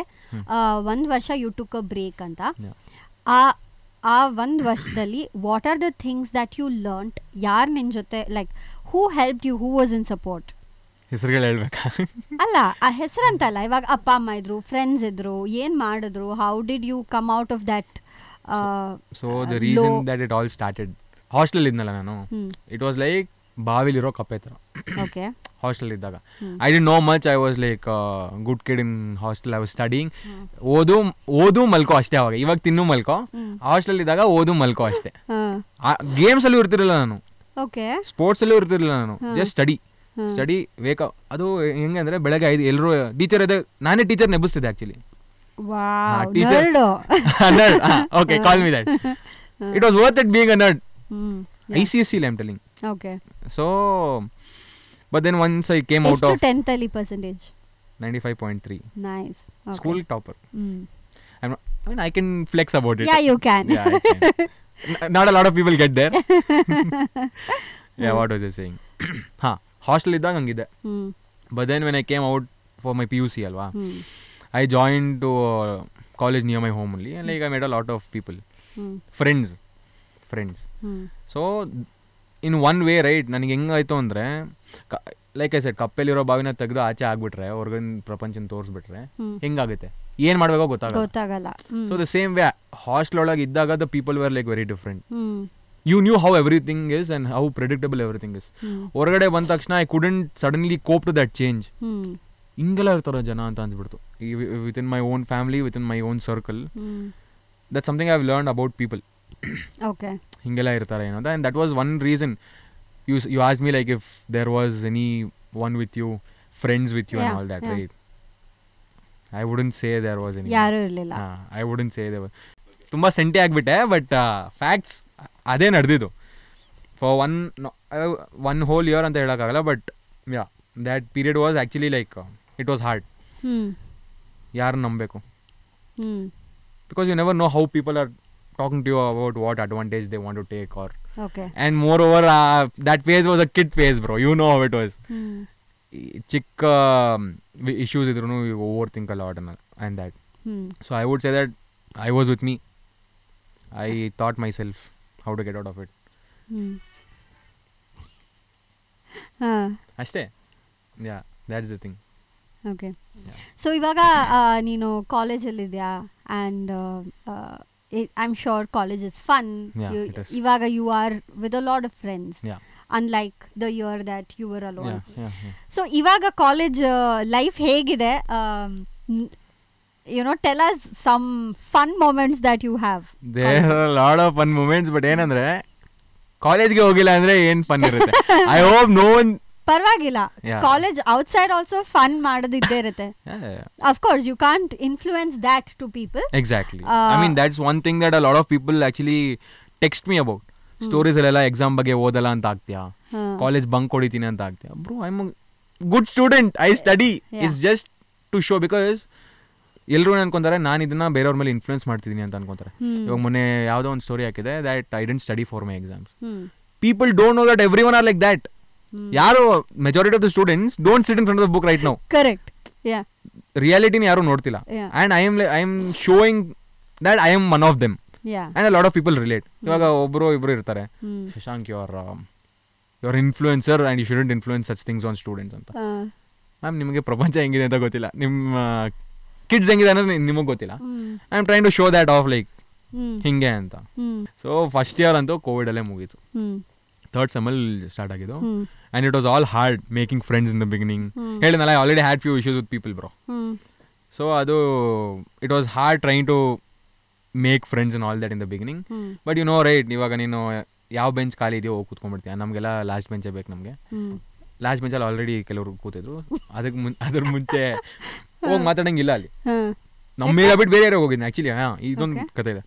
1 ವರ್ಷ you took a break ಅಂತ. ಆ 1 ವರ್ಷದಲ್ಲಿ what are the things that you learned? ಯಾರು ನಿನ್ನ ಜೊತೆ, like who help you, who was in support? ಹೆಸರುಗಳು ಹೇಳ್ಬೇಕಾ? ಅಲ್ಲ, ಆ ಹೆಸರಂತಲ್ಲ, ಇವಾಗ ಅಪ್ಪ ಅಮ್ಮ ಇದ್ರು, ಫ್ರೆಂಡ್ಸ್ ಇದ್ರು, ಏನು ಮಾಡಿದ್ರು, how did you come out of that? So the reason that it all started, hostel ಇದ್ನಲ್ಲ ನಾನು, ಇಟ್ ವಾಸ್ ಲೈಕ್ ಬಾವಿಲಿರೋ ಕಪ್ಪೆ ಥರ. ಓಕೆ. ಹಾಸ್ಟೆಲ್ ಇದ್ದಾಗ I did no much. I was like good kid in hostel. I was studying. ಓದು ಮಲ್ಕೋ ಅಷ್ಟೇ. ಅವಾಗ ಇವಾಗ ತಿನ್ನು ಮಲ್ಕೋ. ಹಾಸ್ಟೆಲ್ ಇದ್ದಾಗ ಓದು ಮಲ್ಕೋ ಅಷ್ಟೇ. ಗೇಮ್ಸ್ ಅಲ್ಲೂ ಇರ್ತಿರಲಿಲ್ಲ ನಾನು, ಸ್ಪೋರ್ಟ್ಸ್ ಅಲ್ಲೂ ಇರ್ತಿರ್ಲಿಲ್ಲ ನಾನು, ಜಸ್ಟ್ ಸ್ಟಡಿ ವೇಕ. ಅದು ಹೆಂಗೆ ಅಂದರೆ ಬೆಳಗ್ಗೆ 5 ಎಲ್ಲರೂ ಟೀಚರ್ ಇದೆ, ನಾನೇ ಟೀಚರ್ ನೆಬ್ಬಿಸ್ತಿದ್ದೆ actually. Wow, teacher. nerd. Nerd. Okay, call me that. It was worth it being a nerd. Yeah. ICSE, I'm telling. Okay. So, but then once I came out ಎಷ್ಟು of 10th ಅಲ್ಲಿ percentage? 95.3. Nice. Okay. School topper. I mean, I can flex about it. Yeah, you can. Yeah, I can. Not a lot of people get there. Yeah, what was I saying? Hostel ಇದ್ದಾಗ ಹಂಗಿದೆ. But then when I came out for my PUC ಅಲ್ವಾ, I joined to college near my home only, and like I met a lot of people, friends. So in one way, right, ನನಗೆ ಹೆಂಗಾಯ್ತು ಅಂದರೆ, like I said, ಕಪ್ಪೆಲಿರೋ ಬಾವಿನ ತೆಗೆದು ಆಚೆ ಆಗ್ಬಿಟ್ರೆ, ಹೊರಗಿನ ಪ್ರಪಂಚನ ತೋರಿಸ್ಬಿಟ್ರೆ ಹೆಂಗಾಗುತ್ತೆ, ಏನು ಮಾಡಬೇಕೋ ಗೊತ್ತಾಗಲ್ಲ. So the same way hostel ಒಳಗೆ ಇದ್ದಾಗ the people were like very different. You knew how everything is and how predictable everything is. ಹೊರಗಡೆ ಬಂದ ತಕ್ಷಣ I couldn't suddenly cope to that change. ಹಿಂಗೆಲ್ಲ ಇರ್ತಾರೋ ಜನ ಅಂತ ಅನ್ಸ್ಬಿಡ್ತು. Within my own family, within my own circle, that something I have learned about people. Okay, ಹಿಂಗೆಲ್ಲ ಇರ್ತಾರೆ ಏನಂತ. And that was one reason. You asked me like if there was any one with you, friends with you, and all that, right? I wouldn't say there was any. ಯಾರು ಇರಲಿಲ್ಲ. I wouldn't say there was. ತುಂಬಾ centi ಆಗ್ಬಿಟ್ಟೆ, but facts ಅದೇ ನಡೆದಿದ್ದು. For one whole year ಅಂತ ಹೇಳೋಕ್ಕಾಗಲ್ಲ, but yeah, that period was actually like it was hard. ಯಾರು ನಂಬಬೇಕು? Because you never know how people are talking to you about what advantage they want to take, or and moreover that phase was a kid phase, bro. You know how it was. ಚಿಕ್ಕ issues idrunu you overthink a lot and that. So I would say that I was with me. I taught myself how to get out of it. ಅಷ್ಟೇ. Yeah, that's the thing. Okay. So ಇವಾಗ ನೀನು ಕಾಲೇಜಲ್ಲಿದ್ಯಾ, and I'm sure college is fun. It is. Ivaga you are with a lot of friends. Yeah. Unlike the year that you were alone. Yeah. So ivaga college life hegide, tell us some fun moments that you have. There are a lot of fun moments, but ಏನಂದ್ರೆ ಕಾಲೇಜ್ಗೆ ಹೋಗಿಲ್ಲ ಅಂದ್ರೆ ಏನ್ fun ಇರುತ್ತೆ. I hope no one. ಪರವಾಗಿಲ್ಲ, college outside also fun ಮಾಡೋದಿದ್ದೇ ಇರುತ್ತೆ. Of course you can't influence that to people. Exactly. I mean, that's one thing that a lot of people actually text me about. Stories ಅಲ್ಲೆಲ್ಲ exam ಬಗ್ಗೆ ಓದಲ್ಲ ಅಂತ ಆಗ್ತೀಯಾ, college bunk ಹೊಡಿತೀನಿ ಅಂತ ಆಗ್ತೀಯಾ. Bro, I am good student, I study. It's just to show. Because ಎಲ್ಲರೂ ಅನ್ಕೊಂತಾರೆ ನಾನು ಇದನ್ನ ಬೇರೆಯವ್ರ ಮೇಲೆ ಇನ್ಫ್ಲೂಯೆನ್ಸ್ ಮಾಡ್ತಿದ್ದೀನಿ ಅಂತ ಅನ್ಕೊಂತಾರೆ. ಇವಾಗ ಮೊನ್ನೆ ಯಾವುದೋ ಒಂದು ಸ್ಟೋರಿ ಹಾಕಿದೆ, that I didn't study for my exams. People don't know that every one are like that. ಯಾರು majority of the students don't sit in front of the book right now. Correct. ರಿಯಾಲಿಟಿನ ಯಾರು ನೋಡ್ತಿಲ್ಲ. And I am showing that I am one of them. And a lot of people relate. ಇವಾಗ ಒಬ್ರು ಇಬ್ರು ಇರ್ತಾರೆ, Shashank your influencer and you shouldn't influence such things on students ಅಂತ. Ma'am, ನಿಮಗೆ ಪ್ರಪಂಚ ಹೆಂಗಿದೆ ಅಂತ ಗೊತ್ತಿಲ್ಲ, ನಿಮ್ಮ ಕಿಡ್ಸ್ ಹೆಂಗಿದೆ ಅನ್ನೋದು ನಿಮಗೆ ಗೊತ್ತಿಲ್ಲ. I am trying to show that of like ಹಿಂಗೆ ಅಂತ. ಸೊ ಫಸ್ಟ್ ಇಯರ್ ಅಂತೂ ಕೋವಿಡ್ ಅಲ್ಲೇ ಮುಗೀತು. ಥರ್ಡ್ ಸೆಮಲ್ ಸ್ಟಾರ್ಟ್ ಆಗಿದ್ದು. And it was all hard making friends in the beginning. ಹೇಳಿದ್ನಲ್ಲ, I already had few issues with people, bro. So it was hard trying to make friends and all that in the beginning. But you know, right, ಇವಾಗ ನೀನು ಯಾವ bench ಖಾಲಿ ಇದೆಯೋ ಹೋಗಿ ಕೂತ್ಕೊಂಡ್ಬಿಡ್ತೀಯ. ನಮಗೆಲ್ಲ last ಬೆಂಚೇ ಬೇಕು. ನಮಗೆ ಲಾಸ್ಟ್ ಬೆಂಚಲ್ಲಿ ಆಲ್ರೆಡಿ ಕೆಲವರು ಕೂತಿದ್ರು. ಅದ್ರ ಮುಂಚೆ ಹೋಗಿ ಮಾತಾಡಂಗಿಲ್ಲ ಅಲ್ಲಿ. ನಮ್ಮ ಬಿಟ್ಟು ಬೇರೆ ಯಾರೋ ಹೋಗಿದ್ದೆ ಆ್ಯಕ್ಚುಲಿ. ಇದೊಂದು ಕಥೆ ಇದೆ.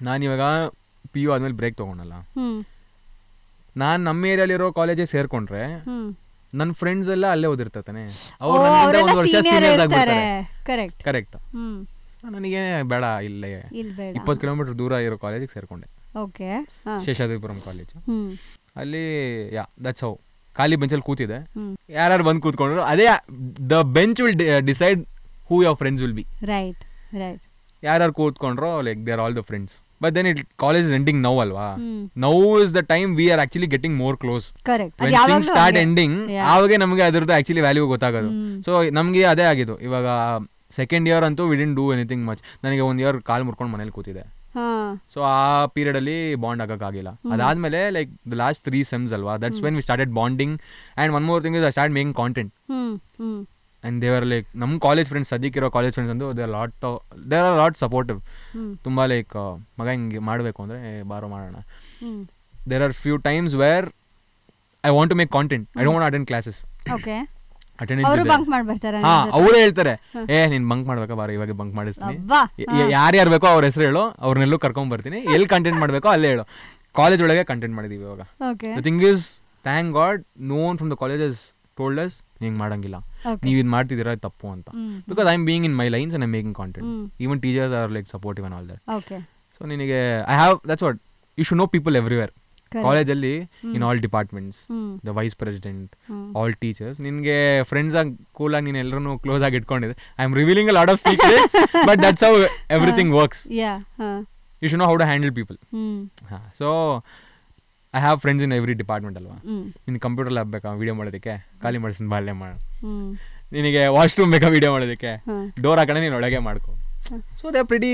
ನಾನು ಇವಾಗ PU ಆದ್ಮೇಲೆ ಬ್ರೇಕ್ ತೊಗೊಂಡಲ್ಲ, ನಾನು ನಮ್ಮ ಏರಿಯಾಲಿರೋ ಕಾಲೇಜಿಗೆ ಸೇರ್ಕೊಂಡ್ರೆ ನನ್ನ ಫ್ರೆಂಡ್ಸ್ ಎಲ್ಲ ಅಲ್ಲೇ ಓದಿರ್ತಾನೆ. ಅವ್ರು ಒಂದು ವರ್ಷ ಸೀನಿಯರ್ಸ್ ಆಗ್ಬಿಡ್ತಾರೆ. ಕರೆಕ್ಟ್. ನನಗೆ ಬೇಡ, ಇಲ್ಲೇ 20 ಕಿಲೋಮೀಟರ್ ದೂರ ಇರೋ ಕಾಲೇಜಿಗೆ ಸೇರ್ಕೊಂಡೆ. ಶೇಷಾದ್ರಿಪುರಂ ಕಾಲೇಜ್. ಅಲ್ಲಿ ದಟ್ಸ್ ಹೌ. ಖಾಲಿ ಬೆಂಚಲ್ಲಿ ಕೂತಿದೆ, ಯಾರು ಬಂದು ಕೂತ್ಕೊಂಡ್ರು, ಅದೇ the bench will decide who your friends will be. ಯಾರು ಕೂತ್ಕೊಂಡ್ರೋ like they are all the friends. But then college is ending now, alva. Now is the time we are actually getting more close. Correct. When things start ending, ಆವಾಗ ನಮಗೆ ಅದರದ್ದು actually value ಗೊತ್ತಾಗೋದು. So ನಮಗೆ ಅದೇ ಆಗಿದ್ದು. ಇವಾಗ second year ಅಂತೂ we didn't do anything much. ನನಗೆ ಒಂದು ಇಯರ್ ಕಾಲ್ ಮುರ್ಕೊಂಡು ಮನೇಲಿ ಕೂತಿದೆ. ಸೊ ಆ ಪೀರಿಯಡ್ ಅಲ್ಲಿ ಬಾಂಡ್ ಆಗಕ್ಕಾಗಿಲ್ಲ. ಅದಾದ್ಮೇಲೆ ಲೈಕ್ ದ ಲಾಸ್ಟ್ 3 ಸೆಮ್ಸ್ ಅಲ್ವಾ, that's when we started bonding. And one more thing is I start making content. And they are like ನಮ್ಮ ಕಾಲೇಜ್ ಫ್ರೆಂಡ್ಸ್, ಸದ್ಯಕ್ಕಿರೋ college friends and they are lot supportive. ತುಂಬ like ಮಗ ಹಿಂಗೆ ಮಾಡಬೇಕು ಅಂದರೆ ಬಾರೋ ಮಾಡೋಣ. There are few times where I want to make content, I don't want attend classes. ಅವರು ಬಂಕ್ ಮಾಡ್ಬರ್ತಾರೆ. ಹಾ ಅವರೇ ಹೇಳ್ತಾರೆ, ನೀನ್ ಬಂಕ್ ಮಾಡ್ಬೇಕಾ ಬಾರ, ಇವಾಗ ಬಂಕ್ ಮಾಡಿಸ್ತೀನಿ, ಯಾರ್ಯಾರು ಬೇಕೋ ಅವ್ರ ಹೆಸರು ಹೇಳು, ಅವ್ರನ್ನೆಲ್ಲೂ ಕರ್ಕೊಂಡ್ ಬರ್ತೀನಿ, ಎಲ್ಲಿ ಕಂಟೆಂಟ್ ಮಾಡ್ಬೇಕೋ ಅಲ್ಲೇ ಹೇಳು. ಕಾಲೇಜ್ ಒಳಗೆ ಕಂಟೆಂಟ್ ಮಾಡಿದೀವಿ ಇವಾಗ. The thing is, thank god, no one from the colleges told us ಹಿಂಗ್ ಮಾಡಂಗಿಲ್ಲ, ನೀವ್ ಇದ್ ಮಾಡ್ತಿದ್ದೀರಾ ತಪ್ಪು ಅಂತ. Because I am being in my lines and I am making content. Even teachers are like supportive and all that. So ನಿನಗೆ I have, that's what you should know people everywhere. ಕಾಲೇಜಲ್ಲಿ in all departments, the vice president, all teachers, ನಿನ್ಗೆ friends ಆಗಿ cool ಆಗಿ ನೀನ್ ಎಲ್ಲರೂ close ಆಗಿ ಇಟ್ಕೊಂಡಿದ್ದೆ. I am revealing a lot of secrets, but that's how everything works. You should know how to handle people. So I have friends in every department ಅಲ್ವಾ. ನಿನ್ computer lab ಬೇಕಾ video ಮಾಡೋದಕ್ಕೆ, ಖಾಲಿ ಮಾಡಿಸಿದ ಬಾಲ್ಯ ಮಾಡ. ನಿನಗೆ ವಾಶ್ರೂಮ್ ಬೇಕಾ ವಿಡಿಯೋ ಮಾಡೋದಕ್ಕೆ, ಡೋರ್ ಹಾಕೋಣ ನೀನು ಒಳಗೆ ಮಾಡ್ಕೊ. So they are pretty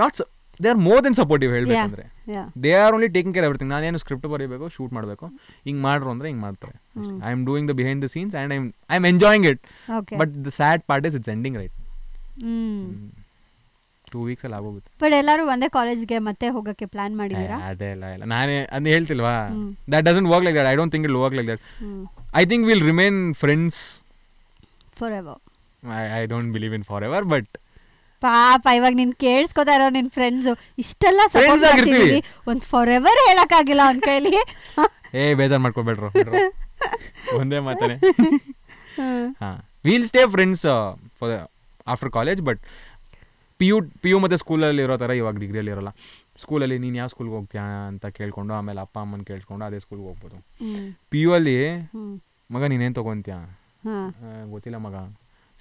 not, they are more than supportive. ಹೇಳ್ಬೇಕಂದ್ರೆ they are only taking care everything. ನಾನೇನು ಸ್ಕ್ರಿಪ್ಟ್ ಬರೀಬೇಕು, ಶೂಟ್ ಮಾಡಬೇಕು, ಹಿಂಗ್ ಮಾಡ್ರು ಅಂದ್ರೆ ಹಿಂಗ್ ಮಾಡ್ತಾರೆ. I am doing the behind the scenes and I am enjoying it. But the sad part is it's ending right. 2 weeks ಅಲ್ಲಿ ಆಗೋಗುತ್ತೆ. ಬಟ್ ಎಲ್ಲರೂ ಒಂದೇ ಕಾಲೇಜ್ಗೆ ಮತ್ತೆ ಹೋಗಕ್ಕೆ ಪ್ಲಾನ್ ಮಾಡಿದೀರಾ? ಅದೇ ಇಲ್ಲ ನಾನೇ ಅದನ್ನ ಹೇಳ್ತಿಲ್ವಾ, that doesn't work like that. I don't think it will work like that. I think will remain friends forever. I don't believe in forever, but ಪಾಪ ಇವಾಗ ನೀನ್ ಕೇಳಿಸ್ಕೊತಾ ಇರೋ ನಿನ್ ಫ್ರೆಂಡ್ಸ್ ಇಷ್ಟೆಲ್ಲ ಸಪೋರ್ಟ್ ಮಾಡ್ತಿದೀವಿ, ಒಂದ್ ಫಾರೆವರ್ ಹೇಳಕ್ಕಾಗಿಲ್ಲ ಅವ್ನ ಕೈಲಿ. ಬೇಜಾರ್ ಮಾಡ್ಕೋಬೇಡ್ರು, ಒಂದೇ ಮಾತಾನೆ. Will stay friends for after college. But P U ಮತ್ತೆ ಸ್ಕೂಲಲ್ಲಿ ಇರೋ ಥರ ಇವಾಗ ಡಿಗ್ರಿಯಲ್ಲಿ ಇರೋಲ್ಲ. ಸ್ಕೂಲಲ್ಲಿ ನೀನು ಯಾವ ಸ್ಕೂಲ್ಗೆ ಹೋಗ್ತೀಯಾ ಅಂತ ಕೇಳ್ಕೊಂಡು ಆಮೇಲೆ ಅಪ್ಪ ಅಮ್ಮನ ಕೇಳ್ಕೊಂಡು ಅದೇ ಸ್ಕೂಲ್ಗೆ ಹೋಗ್ಬೋದು. ಪಿ ಯು ಅಲ್ಲಿ ಮಗ ನೀನೇನು ತೊಗೊತೀಯಾ, ಗೊತ್ತಿಲ್ಲ ಮಗ,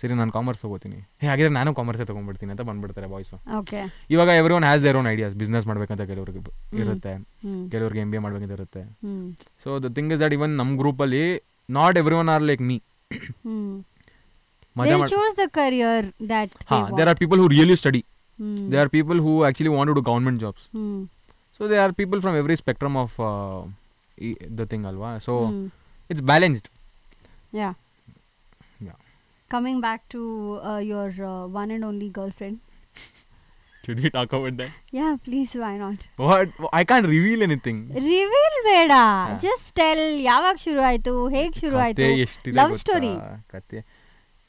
ಸರಿ ನಾನು ಕಾಮರ್ಸ್ ತಗೋತೀನಿ, ಹಾಗಿದ್ರೆ ನಾನು ಕಾಮರ್ಸೇ ತೊಗೊಂಡ್ಬಿಡ್ತೀನಿ ಅಂತ ಬಂದ್ಬಿಡ್ತಾರೆ ಬಾಯ್ಸು. ಇವಾಗ every one has their own ideas. Business ಮಾಡ್ಬೇಕಂತ ಕೆಲವ್ರಿಗೆ ಇರುತ್ತೆ, ಕೆಲವ್ರಿಗೆ MBA ಮಾಡ್ಬೇಕಂತ ಇರುತ್ತೆ. So the thing is that even ನಮ್ಮ ಗ್ರೂಪಲ್ಲಿ not every one are like me. There are people who really study. There are people who actually want to do government jobs. So there are people from every spectrum of the thing alwa. So it's balanced. Yeah. Coming back to your one and only girlfriend. Should we talk about that? Yeah, please, why not? What? I can't reveal anything. Reveal ಬೇಡ, just tell. ಯಾವಾಗ ಶುರು ಆಯ್ತು, ಹೇಗೆ ಶುರು ಆಯ್ತು, love story.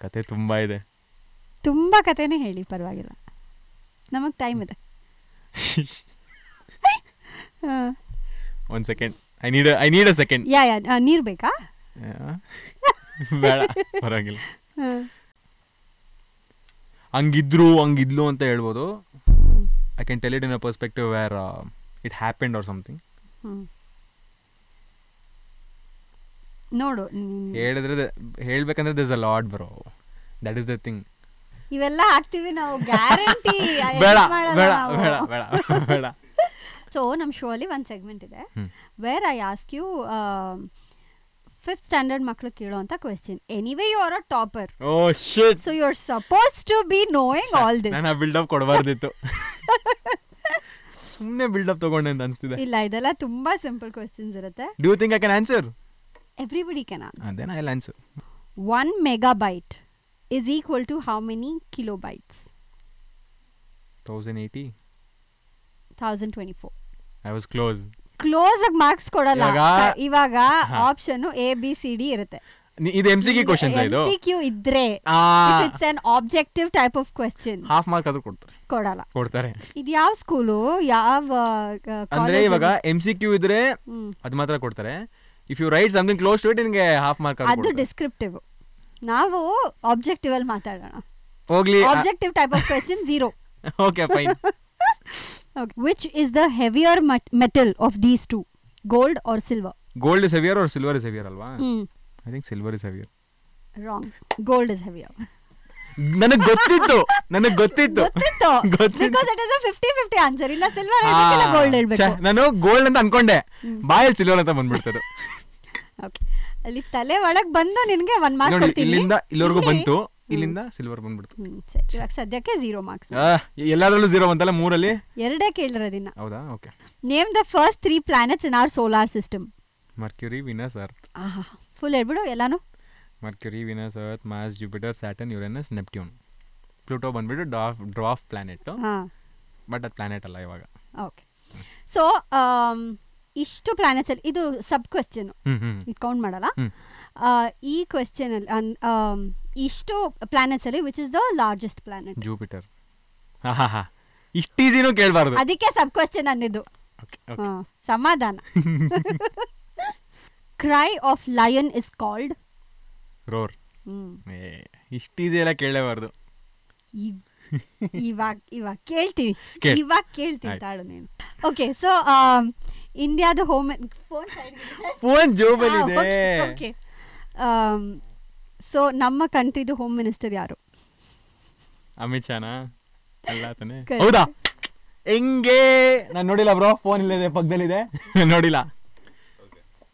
ಕತೆ ತುಂಬಾ ಇದೆ. ತುಂಬಾ ಕತೆನೇ ಹೇಳಿ, ಪರವಾಗಿಲ್ಲ, ನಮಗ್ ಟೈಮ್ ಇದೆ. One second. I need a second. ಯಾ ನೀರ್ ಬೇಕಾ? ಬೇಡ, ಪರವಾಗಿಲ್ಲ. ಹಂಗಿದ್ಲು ಅಂತ ಹೇಳ್ಬೋದು. I can tell it in a perspective where it happened or something. ನೋಡು, ಹೇಳಿದ್ರೆ ಹೇಳ್ಬೇಕಂದ್ರೆ there's a lot bro. That is the thing. ಇವೆಲ್ಲ ಹಾಕ್ತಿವಿ ನಾವು, ಗ್ಯಾರಂಟಿ. ಬೇಡ. ಸೊ ನಮ್ಮ ಶೋ ಅಲ್ಲಿ ಒಂದು ಸೆಗ್ಮೆಂಟ್ ಇದೆ, where I ask you 5th standard ಮಕ್ಳು ಕೇಳೋ ಅಂತ question. Anyway you are a topper. Oh shit. So you are suppose to be knowing all this. ನಾನು ಬಿಲ್ಡ್ ಅಪ್ ಕೊಡಬಾರ್ದಿತ್ತು, ಸುಮ್ಮನೆ ಬಿಲ್ಡ್ ಅಪ್ ತಗೊಂಡೆ ಅಂತ ಅನ್ಸ್ತಿದೆ. ಇಲ್ಲ, ಇದೆಲ್ಲ ತುಂಬಾ ಸಿಂಪಲ್ ಕ್ವೆಶ್ಚನ್ಸ್ ಇರುತ್ತೆ. Do you think I can answer? Everybody can answer. Then I'll answer. 1 megabyte is equal to how many kilobytes? 1080. 1024. I was close. Close ಆಗಿ ಮಾರ್ಕ್ಸ್ ಕೊಡಲ್ಲ. ಇವಾಗ ಆಪ್ಷನ್ ABCD ಇರುತ್ತೆ. ಇದು MCQ ಕ್ವೆಶ್ಚನ್ಸ್. ಇದು MCQ ಇದ್ರೆ it's an objective type of question. Half mark ಆದ್ರೂ ಕೊಡ್ತಾರೆ. ಇದು ಯಾವ ಸ್ಕೂಲು, ಯಾವ ಅಂದ್ರೆ ಇವಾಗ MCQ ಇದ್ರೆ ಅದು ಮಾತ್ರ ಕೊಡ್ತಾರೆ. If you write something close to it ನಿಮಗೆ ಹಾಫ್ ಮಾರ್ಕ್ ಅದು ಡಿಸ್ಕ್ರಿಪ್ಟಿವ್. ನಾವು ಆಬ್ಜೆಕ್ಟಿವ್ ಅಲ್ಲಿ ಮಾತಾಡೋಣ. ಹೋಗ್ಲಿ, objective type of question 0. Okay fine. Okay. Which is the heavier metal of these two, gold or silver? Gold is heavier or silver is heavier alva? I think silver is heavier. Wrong. Gold is heavier. ನನಗೆ ಗೊತ್ತಿತ್ತು because it is a 50-50 answer. ಇಲ್ಲ silver ಹೇಳ್ಬೇಕಿಲ್ಲ gold ಹೇಳ್ಬೇಕು. ನಾನು gold ಅಂತ ಅನ್ಕೊಂಡೆ, ಬಾಯಲ್ಲಿ silver ಅಂತ ಬಂದ್ಬಿಡ್ತದೆ. ಓಕೆ, ಅಲ್ಲಿ ತಲೆ ಒಳಗೆ ಬಂದು ನಿನಗೆ 1 ಮಾರ್ಕ್ ಕೊಡ್ತೀನಿ. ಇಲ್ಲಿಂದ ಇಲ್ಲಿವರೆಗೂ ಬಂತು, ಇಲ್ಲಿಂದ ಸಿಲ್ವರ್ ಬಂದ್ಬಿಡ್ತು. ಇವಾಗ ಸದ್ಯಕ್ಕೆ 0 ಮಾರ್ಕ್ಸ್. ಎಲ್ಲಾದ್ರಲ್ಲೂ 0 ಬಂತಲ್ಲ, 3 ಎರಡೇ ಕೇಳಿರೋದಿನ್ನ. ಹೌದಾ? Okay. Name the first 3 planets in our solar system. Mercury, Venus, Earth. Full ಹೇಳ್ಬಿಡು ಎಲ್ಲಾನು. Mercury, Venus, Earth, Mars, Jupiter, Saturn, Uranus, Neptune. Pluto ಬಂದ್ಬಿಟ್ಟು ಡ್ವಾರ್ಫ್ ಪ್ಲಾನೆಟ್. ಬಟ್ ಅದು ಪ್ಲಾನೆಟ್ ಅಲ್ಲ ಇವಾಗ. ಓಕೆ. ಸೊ ಇಷ್ಟು ಪ್ಲಾನೆಟ್ಸ್ ಅಲ್ಲಿ ಇದು ಸಬ್ ಕ್ವೆಶ್ಚನ್, ಇದು ಕೌಂಟ್ ಮಾಡಲ್ಲ. ಈ ಕ್ವೆಶ್ಚನ್ ಅಲ್ಲಿ ಇಷ್ಟು ಪ್ಲಾನೆಟ್ಸ್ ಅಲ್ಲಿ which is the largest planet? Jupiter. ಇಷ್ಟು ಈಸಿನೂ ಕೇಳಬಾರ್ದು, ಅದಕ್ಕೆ ಸಬ್ ಕ್ವೆಶ್ಚನ್ ಅಂದಿದ್ದು. ಸಮಾಧಾನ. Cry of lion is called roar. ಇಷ್ಟು ಈಸಿ ಎಲ್ಲ ಕೇಳಬಾರ್ದು. ಇವಾಗ ಕೇಳ್ತೀನಿ ತಾಳು ನೀನು. ಓಕೆ, ಸೊ ಇಂಡಿಯಾದ ಹೋಮ್ ಫೋನ್ ಜೋಬಲ್ಲಿದೆ. ಓಕೆ, ಸೊ ನಮ್ಮ ಕಂಟ್ರಿದು ಹೋಮ್ ಮಿನಿಸ್ಟರ್ ಯಾರು? ಅಮಿತ್ ಶಾನಾ? ಅಲ್ಲ ತಾನೆ? ಹೌದಾ? ಹೆಂಗೆ ನಾನು ನೋಡಿಲ್ಲ ಬ್ರೋ, ಫೋನ್ ಇಲ್ಲಿದೆ, ಪಕ್ಕದಲ್ಲಿದೆ, ನೋಡಿಲ್ಲ.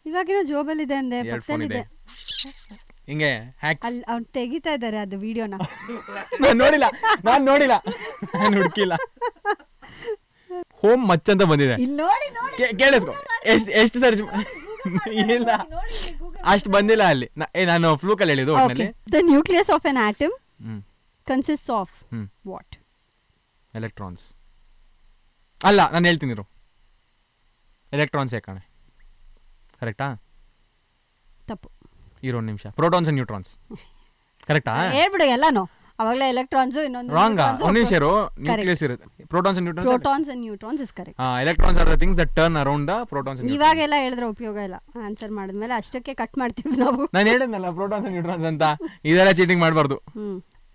ಇವಾಗೇನೋ ಜೋಬಲ್ಲಿದೆ ಅಂದೆ, ಪಕ್ಕದಲ್ಲಿದೆ. ಹಿಂಗೆ ಅವ್ನು ತೆಗಿತಾ ಇದ್ದಾರೆ ಅದು ವಿಡಿಯೋನ. ನಾನು ನೋಡಿಲ್ಲ, ನಾನು ಹುಡುಕಿಲ್ಲ. ಹೋಮ್ ಮಚ್ ಅಂತ ಬಂದಿದೆ, ಕೇಳಿಸ್ಕೊ. ಎಷ್ಟು ಸರ್ಚ್ ಇಲ್ಲ, ಅಷ್ಟು ಬಂದಿಲ್ಲ ಅಲ್ಲಿ. ನಾನು ಫ್ಲೂಕಲ್ಲಿ ಹೇಳಿದ್ದು. The nucleus of N atom consist of what? Electrons. ಅಲ್ಲ, ನಾನು ಹೇಳ್ತೀನಿ, ಎಲೆಕ್ಟ್ರಾನ್ಸ್ ಯಾಕಣೆ? ಕರೆಕ್ಟಾ? ತಪ್ಪು. ಇರೋ ನಿಮಿಷ. Protons and neutrons. ಕರೆಕ್ಟಾ? ಹೇಳ್ಬಿಡು ಎಲ್ಲಾನು. ಅವಾಗಲೇ ಎಲೆಕ್ಟ್ರಾನ್ಸ್, ಇನ್ನೊಂದು ರಾಂಗ್. ಒಂದು ನಿಮಿಷ ಇರೋ. ನ್ಯೂಕ್ಲಿಯಸ್ ಇರುತ್ತೆ. Protons and neutrons is correct. Electrons R the things that turn around the protons. ಇವಾಗೆಲ್ಲ ಹೇಳಿದ್ರೆ ಉಪಯೋಗ ಇಲ್ಲ. ಆನ್ಸರ್ ಮಾಡಿದ್ಮೇಲೆ ಅಷ್ಟಕ್ಕೆ ಕಟ್ ಮಾಡ್ತೀವಿ ನಾವು. ನಾನು ಹೇಳಿದ್ನಲ್ಲ ಪ್ರೋಟಾನ್ಸ್ ಅಂಡ್ ನ್ಯೂಟ್ರಾನ್ಸ್ ಅಂತ. ಇದೆಲ್ಲ ಚೀಟಿಂಗ್ ಮಾಡಬಾರ್ದು.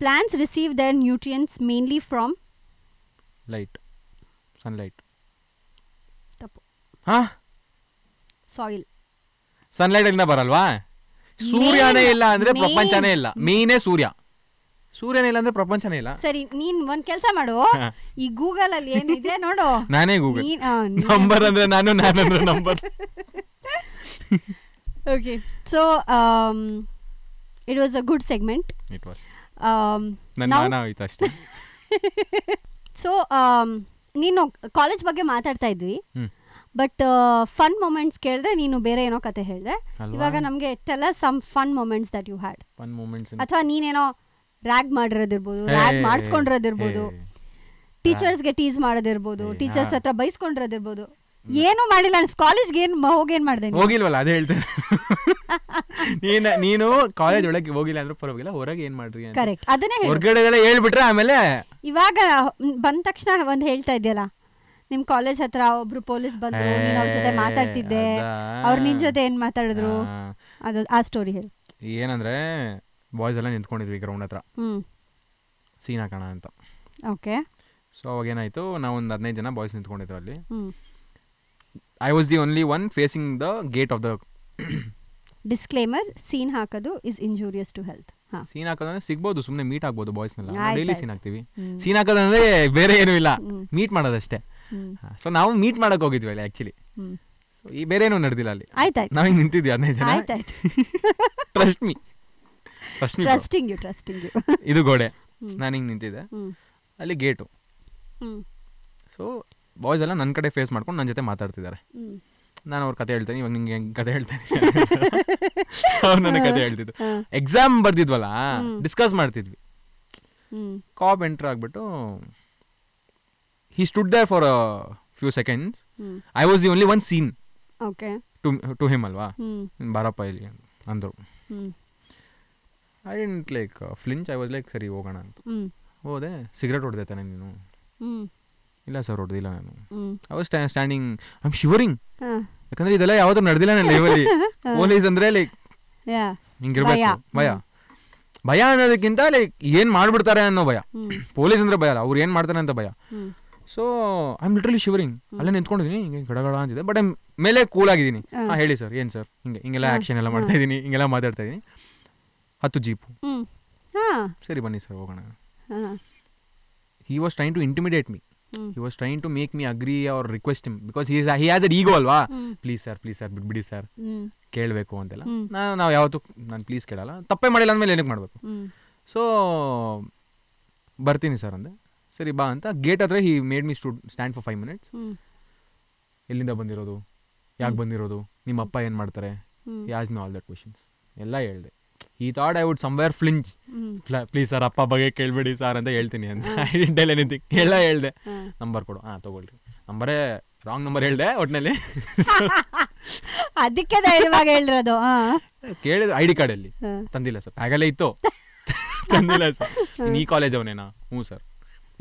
Plants receive their nutrients mainly from light, sunlight. ತಪ್ಪು. ಸಾಯಿಲ್. ಸನ್ಲೈಟ್ ಇಂದ ಬರಲ್ವಾ? ಸೂರ್ಯನೇ ಇಲ್ಲ ಅಂದ್ರೆ ಪ್ರಪಂಚನೇ ಇಲ್ಲ. ಮೇನೇ ಸೂರ್ಯನೇ ಇಲ್ಲ ಅಂದ್ರೆ ಪ್ರಪಂಚನೇ ಇಲ್ಲ. ಸರಿ, ನೀನ್ ಒಂದ್ ಕೆಲಸ ಮಾಡು, ಈ ಗೂಗಲ್ ಅಲ್ಲಿ ಏನಿದೆ ನೋಡು. ನಾನೇ ಗೂಗಲ್. ನಂಬರ್ ಅಂದ್ರೆ ನಾನು ಅಂದ್ರೆ number. Okay, so it was a good segment. It was. So ನೀನು ಕಾಲೇಜ್ ಬಗ್ಗೆ ಮಾತಾಡ್ತಾ ಇದ್ವಿ, ಬಟ್ ಫನ್ ಮೊಮೆಂಟ್ಸ್ ಕೇಳಿದ್ರೆ ನೀನು ಬೇರೆ ಏನೋ ಕತೆ ಹೇಳಿದೆ. ಇವಾಗ ನಮ್ಗೆ tell us some fun moments that you had. Fun moments ಅಥವಾ ನೀನೇನೋ ರ್ಯಾಗ್ ಮಾಡಿರೋದಿರ್ಬೋದು, ರ್ಯಾಗ್ ಮಾಡಿಸ್ಕೊಂಡಿರೋದಿರ್ಬೋದು, ಟೀಚರ್ಸ್ಗೆ ಟೀಸ್ ಮಾಡೋದಿರ್ಬೋದು, ಟೀಚರ್ಸ್ ಹತ್ರ ಬೈಸ್ಕೊಂಡಿರೋದಿರ್ಬೋದು. ಏನು ಮಾಡಿಲ್ಲ, ಕಾಲೇಜ್ಗೆ ಹೋಗೇನ್ ಮಾಡ್ದೆ? ಹೋಗಿಲ್ವಲ್ಲ, ಅದೇ ಹೇಳ್ತೇನೆ. ನೀನು ಕಾಲೇಜ್ ಒಳಗೆ ಹೋಗಿಲ್ಲ ಅಂದ್ರೆ ಪರವಾಗಿಲ್ಲ, ಹೊರಗೆ ಏನ್ ಮಾಡ್ರಿ? ಕರೆಕ್ಟ್, ಅದನ್ನೇ ಹೊರಗಡೆ ಹೇಳ್ಬಿಟ್ರೆ ಆಮೇಲೆ. ಇವಾಗ ಬಂದ ತಕ್ಷಣ ಒಂದ್ ಹೇಳ್ತಾ ಇದೆಯಲ್ಲ, ನಿಮ್ ಕಾಲೇಜ್ ಹತ್ರ ಒಬ್ರು ಪೊಲೀಸ್ ಬಂದ್ರು, ನೀನ್ ಅವ್ರ ಜೊತೆ ಮಾತಾಡ್ತಿದ್ದೆ, ಅವ್ರು ನಿನ್ ಜೊತೆ ಏನ್ ಮಾತಾಡಿದ್ರು, ಅದು ಆ ಸ್ಟೋರಿ ಹೇಳಿ. ಏನಂದ್ರೆ ಬಾಯ್ಸ್ ಎಲ್ಲ ನಿಂತ್ಕೊಂಡಿದ್ವಿ ಗ್ರೌಂಡ್ ಹತ್ರ, ಸೀನ್ ಹಾಕೋಣ ಅಂತ. ಓಕೆ. ಸೊ ಅವಾಗ ಏನಾಯ್ತು, ನಾವೊಂದು 15 ಜನ ಬಾಯ್ಸ್ ನಿಂತ್ಕೊಂಡಿದ್ರು ಅಲ್ಲಿ. I was the only one facing the gate of the. Disclaimer, scene ಹಾಕೋದು is injurious to health. Scene ಹಾಕೋದಂದ್ರೆ ಸಿಗ್ಬೋದು, ಸುಮ್ಮನೆ ಮೀಟ್ ಆಗ್ಬೋದು ಬಾಯ್ಸ್ನೆಲ್ಲ. ಡೈಲಿ ಸೀನ್ ಹಾಕ್ತೀವಿ. ಸೀನ್ ಹಾಕೋದಂದ್ರೆ ಬೇರೆ ಏನೂ ಇಲ್ಲ, ಮೀಟ್ ಮಾಡೋದಷ್ಟೇ. ಸೊ ನಾವು ಮೀಟ್ ಮಾಡಕ್ ಹೋಗಿದ್ವಿ ಅಲ್ಲಿ ಆಕ್ಚುಲಿ. ಸೊ ಈ ಬೇರೆ ಏನೂ ನಡೆದಿಲ್ಲ ಅಲ್ಲಿ. ನಾವ್ ಹಿಂಗ್ ನಿಂತಿದ್ವಿ 15 ಜನ. Trust me. ಇದು ಗೋಡೆ, ನಾನು ಹಿಂಗ್ ನಿಂತಿದ್ದೆ, ಅಲ್ಲಿ ಗೇಟು. ಸೊ ಬಾಯ್ಸ್ ಎಲ್ಲ ನನ್ನ ಕಡೆ ಫೇಸ್ ಮಾಡ್ಕೊಂಡು ನನ್ನ ಜೊತೆ ಮಾತಾಡ್ತಿದ್ದಾರೆ. ನಾನು ಅವ್ರ ಕತೆ ಹೇಳ್ತೇನೆ, ಇವಾಗ ನಿಂಗೆ ಕತೆ ಹೇಳ್ತೇನೆ, ಅವ್ರು ನನ್ನ ಕತೆ ಹೇಳ್ತಿದ್ದು. ಎಕ್ಸಾಮ್ ಬರ್ದಿದ್ವಲ್ಲ, ಡಿಸ್ಕಸ್ ಮಾಡ್ತಿದ್ವಿ. ಕಾಪ್ ಎಂಟರ್ ಆಗ್ಬಿಟ್ಟು he stood there for a few seconds. I was the only one seen. Okay. To him alva. ಬಾರಪ್ಪ ಇಲ್ಲಿ ಅಂದ್ರು. I didn't like flinch. I was like ಸರಿ ಹೋಗೋಣ ಅಂತ ಹೋದೆ. ಸಿಗರೇಟ್ ಹೊಡೆದೆ ತಾನೆ ನೀನು? ಇಲ್ಲ ಸರ್, ಹೊಡೆದಿಲ್ಲ ನಾನು. I was standing, I'm shivering. ಯಾಕಂದ್ರೆ ಇದೆಲ್ಲ ಯಾವತ್ತೂ ನಡೆದಿಲ್ಲ ನನ್ನ ಲೈಫಲ್ಲಿ. ಪೊಲೀಸ್ ಅಂದ್ರೆ ಲೈಕ್ ಹಿಂಗಿರ್ಬೇಕು, ಭಯ ಅನ್ನೋದಕ್ಕಿಂತ ಲೈಕ್ ಏನ್ ಮಾಡ್ಬಿಡ್ತಾರೆ ಅನ್ನೋ ಭಯ. ಪೊಲೀಸ್ ಅಂದ್ರೆ ಭಯ ಅಲ್ಲ, ಅವ್ರು ಏನ್ ಮಾಡ್ತಾರೆ ಅಂತ ಭಯ. So I am literally shivering. ಅಲ್ಲೇ ನಿಂತ್ಕೊಂಡಿದ್ದೀನಿ, ಹಿಂಗೆ ಗಡಗಡ ಅಂತಿದೆ, ಬಟ್ ಮೇಲೆ ಕೂಲ್ ಆಗಿದ್ದೀನಿ. ಹೇಳಿ ಸರ್, ಏನ್ ಸರ್, ಹಿಂಗೆಲ್ಲ ಆಕ್ಷನ್ ಎಲ್ಲ ಮಾಡ್ತಾ ಇದ್ದೀನಿ, ಹಿಂಗೆಲ್ಲ ಮಾತಾಡ್ತಾ ಇದ್ದೀನಿ. 10 ಜೀಪು. ಸರಿ ಬನ್ನಿ ಸರ್ ಹೋಗೋಣ. He was trying to intimidate me. He was trying to make me agree or request him because he has an ego ಅಲ್ವಾ. ಪ್ಲೀಸ್ ಸರ್ ಬಿಡಿ ಸರ್, ಕೇಳಬೇಕು ಅಂತೆಲ್ಲ. ನಾವು ಯಾವತ್ತೂ ನಾನು ಪ್ಲೀಸ್ ಕೇಳಲ್ಲ, ತಪ್ಪೇ ಮಾಡಿಲ್ಲ ಅಂದಮೇಲೆ ಏನಕ್ಕೆ ಮಾಡಬೇಕು. ಸೊ ಬರ್ತೀನಿ ಸರ್ ಅಂದೆ. ಸರಿ ಬಾ ಅಂತ ಗೇಟ್ ಹತ್ರ he made me stand for 5 minutes. ಎಲ್ಲಿಂದ ಬಂದಿರೋದು, ಯಾಕೆ ಬಂದಿರೋದು, ನಿಮ್ಮ ಅಪ್ಪ ಏನು ಮಾಡ್ತಾರೆ, he asked me all that questions. ಎಲ್ಲ ಹೇಳ್ದೆ. He thought I would somewhere flinch. Please sir, ಅಪ್ಪ ಬಗ್ಗೆ ಕೇಳಬೇಡಿ ಸರ್ ಅಂತ ಹೇಳ್ತೀನಿ ಅಂತ. I didn't tell anything. ಎಲ್ಲ ಹೇಳ್ದೆ. ನಂಬರ್ ಕೊಡು, ತಗೊಳ್ರಿ. ನಂಬರೇ ರಾಂಗ್ ನಂಬರ್ ಹೇಳ್ದೆ ಒಟ್ಟಿನಲ್ಲಿ. ಅದಕ್ಕೆ ಧೈರ್ಯವಾಗಿ ಹೇಳಿರೋದು. ಕೇಳಿದ್ರು ಐ ಡಿ ಕಾರ್ಡಲ್ಲಿ ತಂದಿಲ್ಲ ಸರ್, ಆಗಲೇ ಇತ್ತು ತಂದಿಲ್ಲ ಸರ್. ಈ ಕಾಲೇಜ್ ಅವನೇನಾ? ಹ್ಞೂ ಸರ್.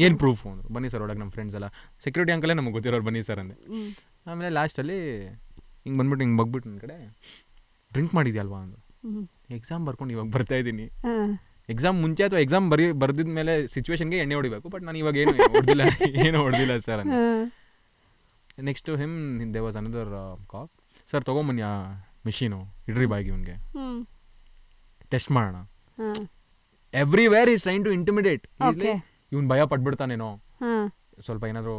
ಏನು ಪ್ರೂಫು ಅಂದರು. ಬನ್ನಿ ಸರ್ ಒಳಗೆ ನಮ್ಮ ಫ್ರೆಂಡ್ಸ್ ಎಲ್ಲ ಸೆಕ್ಯೂರಿಟಿ ಅಂಕಲೇ ನಮಗೆ ಗೊತ್ತಿರೋರು ಬನ್ನಿ ಸರ್ ಅಂದೆ. ಆಮೇಲೆ ಲಾಸ್ಟಲ್ಲಿ ಹಿಂಗೆ ಬಂದ್ಬಿಟ್ಟು ಹಿಂಗೆ ಬಗ್ಬಿಟ್ಟು ನನ್ನ ಕಡೆ ಡ್ರಿಂಕ್ ಮಾಡಿದ್ಯಲ್ವಾ ಅಂದರು. ಎಕ್ಸಾಮ್ ಬರ್ಕೊಂಡು ಇವಾಗ ಬರ್ತಾ ಇದ್ದೀನಿ. ಎಕ್ಸಾಮ್ ಮುಂಚೆ ಅಥವಾ ಎಕ್ಸಾಮ್ ಬರ್ದಿದ ಮೇಲೆ ಸಿಚುವೇಶನ್ಗೆ ಎಣ್ಣೆ ಹೊಡಿಬೇಕು, ಬಟ್ ನಾನು ಇವಾಗ ಏನು ಹೊಡೆದಿಲ್ಲ ಸರ್ ಅಂದೆ. Next him they was another call. Sir ತೊಗೊಂಬನ್ನಿ ಆ ಮಿಷಿನು, ಇಡ್ರಿ ಬಾಯಿಗೆ ಇವನಿಗೆ ಟೆಸ್ಟ್ ಮಾಡೋಣ. Everywhere is trying to intimidate. ಇವ್ನು ಭಯ ಪಟ್ಬಿಡ್ತಾನೇನೋ ಸ್ವಲ್ಪ ಏನಾದರೂ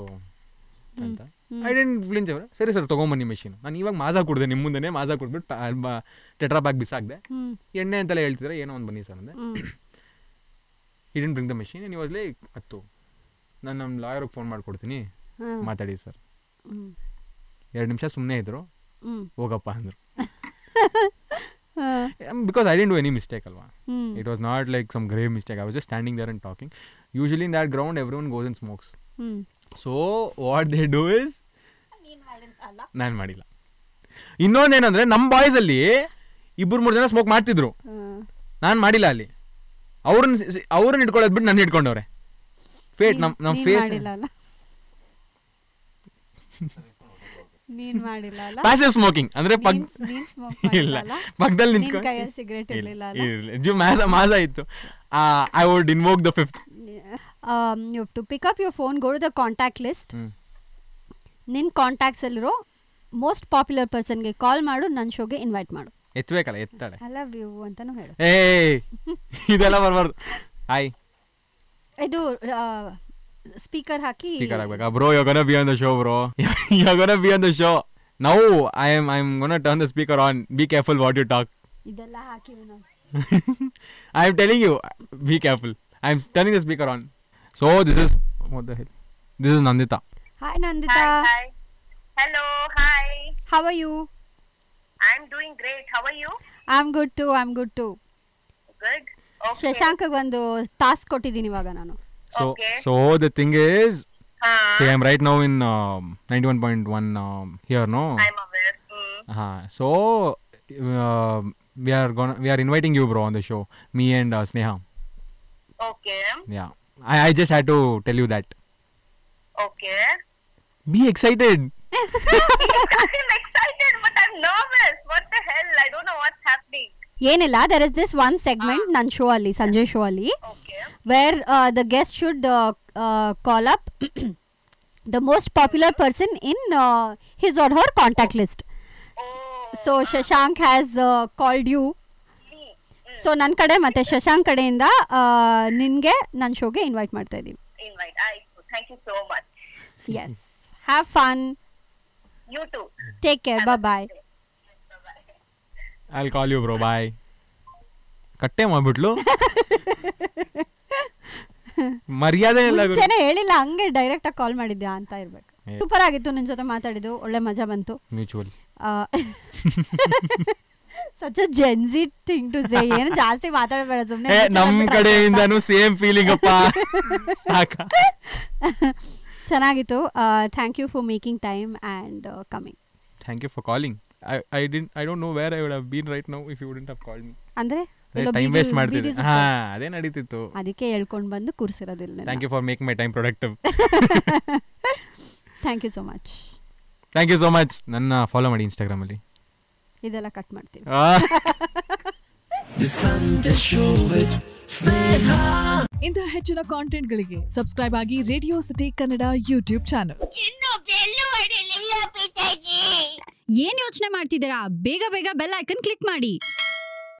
ಅಂತ. ಐ ಡೆಂಟ್ ಫ್ಲಿಂಚ್ ಅವರು. ಸರಿ ಸರ್ ತೊಗೊಂಬನ್ನಿ ಮೆಷಿನ್. ನಾನು ಇವಾಗ ಮಾಜಾ ಕುಡ್ದೆ, ನಿಮ್ಮ ಮುಂದೆ ಮಾಜಾ ಕುಡ್ಬಿಟ್ಟು ಟೆಟ್ರಾ ಪ್ಯಾಕ್ ಬಿಸಾಕ್ದೆ. ಎಣ್ಣೆ ಅಂತೆಲ್ಲ ಹೇಳ್ತಿದ್ರೆ ಏನೋ ಒಂದು ಬನ್ನಿ ಸರ್ ಅಂದೆ. ಈ ಡೆಂಟ್ ಬ್ರಿಂಗ್ ದ ಮೆಷಿನ್. ನೀವು ಅಲ್ಲೇ ಹತ್ತು, ನಾನು ನಮ್ಮ ಲಾಯರ್ಗೆ ಫೋನ್ ಮಾಡಿಕೊಡ್ತೀನಿ, ಮಾತಾಡಿ ಸರ್. 2 ನಿಮಿಷ ಸುಮ್ಮನೆ ಇದ್ರು. ಹೋಗಪ್ಪ ಅಂದರು. Because I didn't do any mistake, alva. It was not like some grave mistake. I was just standing there and talking. Usually in that ground, everyone goes and smokes. So what they do is, ನಾನು ಮಾಡಿಲ್ಲ. ಇನ್ನೊಂದೇನಂದ್ರೆ ನಮ್ಮ boys ಅಲ್ಲಿ 2-3 ಜನ smoke ಮಾಡ್ತಿದ್ರು, ನಾನು ಮಾಡಿಲ್ಲ. ಅಲ್ಲಿ ಅವ್ರನ್ನ ಇಟ್ಕೊಳ್ಳೋದು ಬಿಟ್ಟು ನನ್ನ ಇಟ್ಕೊಂಡವ್ರೆ. ಫೇಟ್ ನಮ್ಮ ಫೇಸ್ ಪ್ಯಾಸಿವ್ ಸ್ಮೋಕಿಂಗ್ ಅಂದ್ರೆ ಇಲ್ಲ, ಪಕ್ಕದಲ್ಲಿ ನಿಂತ್ಕೊಂಡು ಮಾಜಾ ಇತ್ತು. I would invoke the 5th. You have to pick up your phone, go to the contact list. ನಿನ್ ಕಾಂಟ್ಯಾಕ್ಟ್ಸ್ ಅಲ್ಲಿರೋ ಮೋಸ್ಟ್ ಪಾಪ್ಯುಲರ್ ಪರ್ಸನ್ಗೆ ಕಾಲ್ ಮಾಡು, ನನ್ನ ಶೋಗೆ ಇನ್ವೈಟ್ ಮಾಡು. ಎತ್ತಬೇಕಲ್ಲ, ಎತ್ತಾಳೆ. ಐ ಲವ್ ಯು ಅಂತಾನು ಹೇಳು. ಇದೆಲ್ಲ ಬರಬಾರ್ದು. ಹಾಯ್, ಇದು ಸ್ಪೀಕರ್ ಹಾಕಿ ಸ್ಪೀಕರ್ ಹಾಕ್ಬೇಕಾ? Bro, you are gonna be on the show bro, you are gonna be on the show. Now I am gonna turn the speaker on. Be careful what you talk. ಇದೆಲ್ಲ ಹಾಕಿ I am telling you, be careful. I am turning the speaker on. So this is what the hell? This is Nandita. Hi Nandita. Hi. Hello, hi. How are you? I'm doing great. How are you? I'm good too. Good. Okay. Shashank ಒಂದು task ಕೊಟ್ಟಿದ್ದೀನಿ ಇವಾಗ ನಾನು. So the thing is, say I'm right now in 91.1 here, no? I'm aware. So we are inviting you bro on the show, me and Sneha. Okay. Yeah. I just had to tell you that. Okay. Be excited. I'm excited, but I'm nervous. What the hell? I don't know what's happening. ಏನಿಲ್ಲ, there is this one segment ನನ್ನ show ಅಲ್ಲಿ, ಸಂಜೆ show ಅಲ್ಲಿ, where the guest should call up the most popular person in his or her contact list. So Shashank has called you. So ನನ್ನ ಕಡೆ ಮತ್ತೆ ಶಶಾಂಕ್ ಕಡೆಯಿಂದ ನಿನಗೆ ನನ್ನ ಶೋಗೆ ಇನ್ವೈಟ್ ಮಾಡ್ತಾ ಇದ್ದೀವಿ. Thank you so much. Yes. Have fun. You too. Take care. Bye-bye. I'll call you bro. Bye. ಕಟ್ಟೆ ಮಾಡ್ಬಿಟ್ಲು. ಮರ್ಯಾದೆ ಇಲ್ಲ. ಮುಂಚೆನೇ ಹೇಳಿಲ್ಲ, ಹಂಗೆ ಡೈರೆಕ್ಟ್ ಆಗಿ ಕಾಲ್ ಮಾಡಿದ್ಯಾ ಅಂತ ಇರ್ಬೇಕು. ಸೂಪರ್ ಆಗಿತ್ತು, ನಿನ್ನ ಜೊತೆ ಮಾತಾಡಿದ್ದು, ಒಳ್ಳೆ ಮಜಾ ಬಂತು. Mutual. such a Gen Z thing to say. ಏನು ಜಾಸ್ತಿ ಮಾತಾಡಬೇಡ ಸುಮ್ಮನೆ. ನಮ್ಮ ಕಡೆಯಿಂದನೂ ಸೇಮ್ ಫೀಲಿಂಗ್ ಅಪ್ಪ. ಚೆನ್ನಾಗಿತ್ತು. Thank you for making time and coming. Thank you for calling. I don't know where I would have been right now if you wouldn't have called me. ಅಂದ್ರೆ time waste ಮಾಡ್ತಿದ್ದೆ. ಅದೇ ನಡೀತಿತ್ತು, ಅದಕ್ಕೆ ಹೇಳ್ಕೊಂಡು ಬಂದು ಕೂರಿಸಿರೋದಿಲ್ಲ. Thank you for making my time productive. Thank you so much. Thank you so much. ನನ್ನ follow ಮಾಡಿ ಇನ್ಸ್ಟಾಗ್ರಾಮ್ ಅಲ್ಲಿ. ಇದೆಲ್ಲ ಕಟ್ ಮಾಡ್ತೀನಿ. ಇಂತಹ ಹೆಚ್ಚಿನ ಕಾಂಟೆಂಟ್ಗಳಿಗೆ ಸಬ್ಸ್ಕ್ರೈಬ್ ಆಗಿ radio city Kannada YouTube channel. ಏನ್ ಯೋಚನೆ ಮಾಡ್ತಿದ್ದೀರಾ? ಬೇಗ ಬೇಗ ಬೆಲ್ ಐಕನ್ ಕ್ಲಿಕ್ ಮಾಡಿ.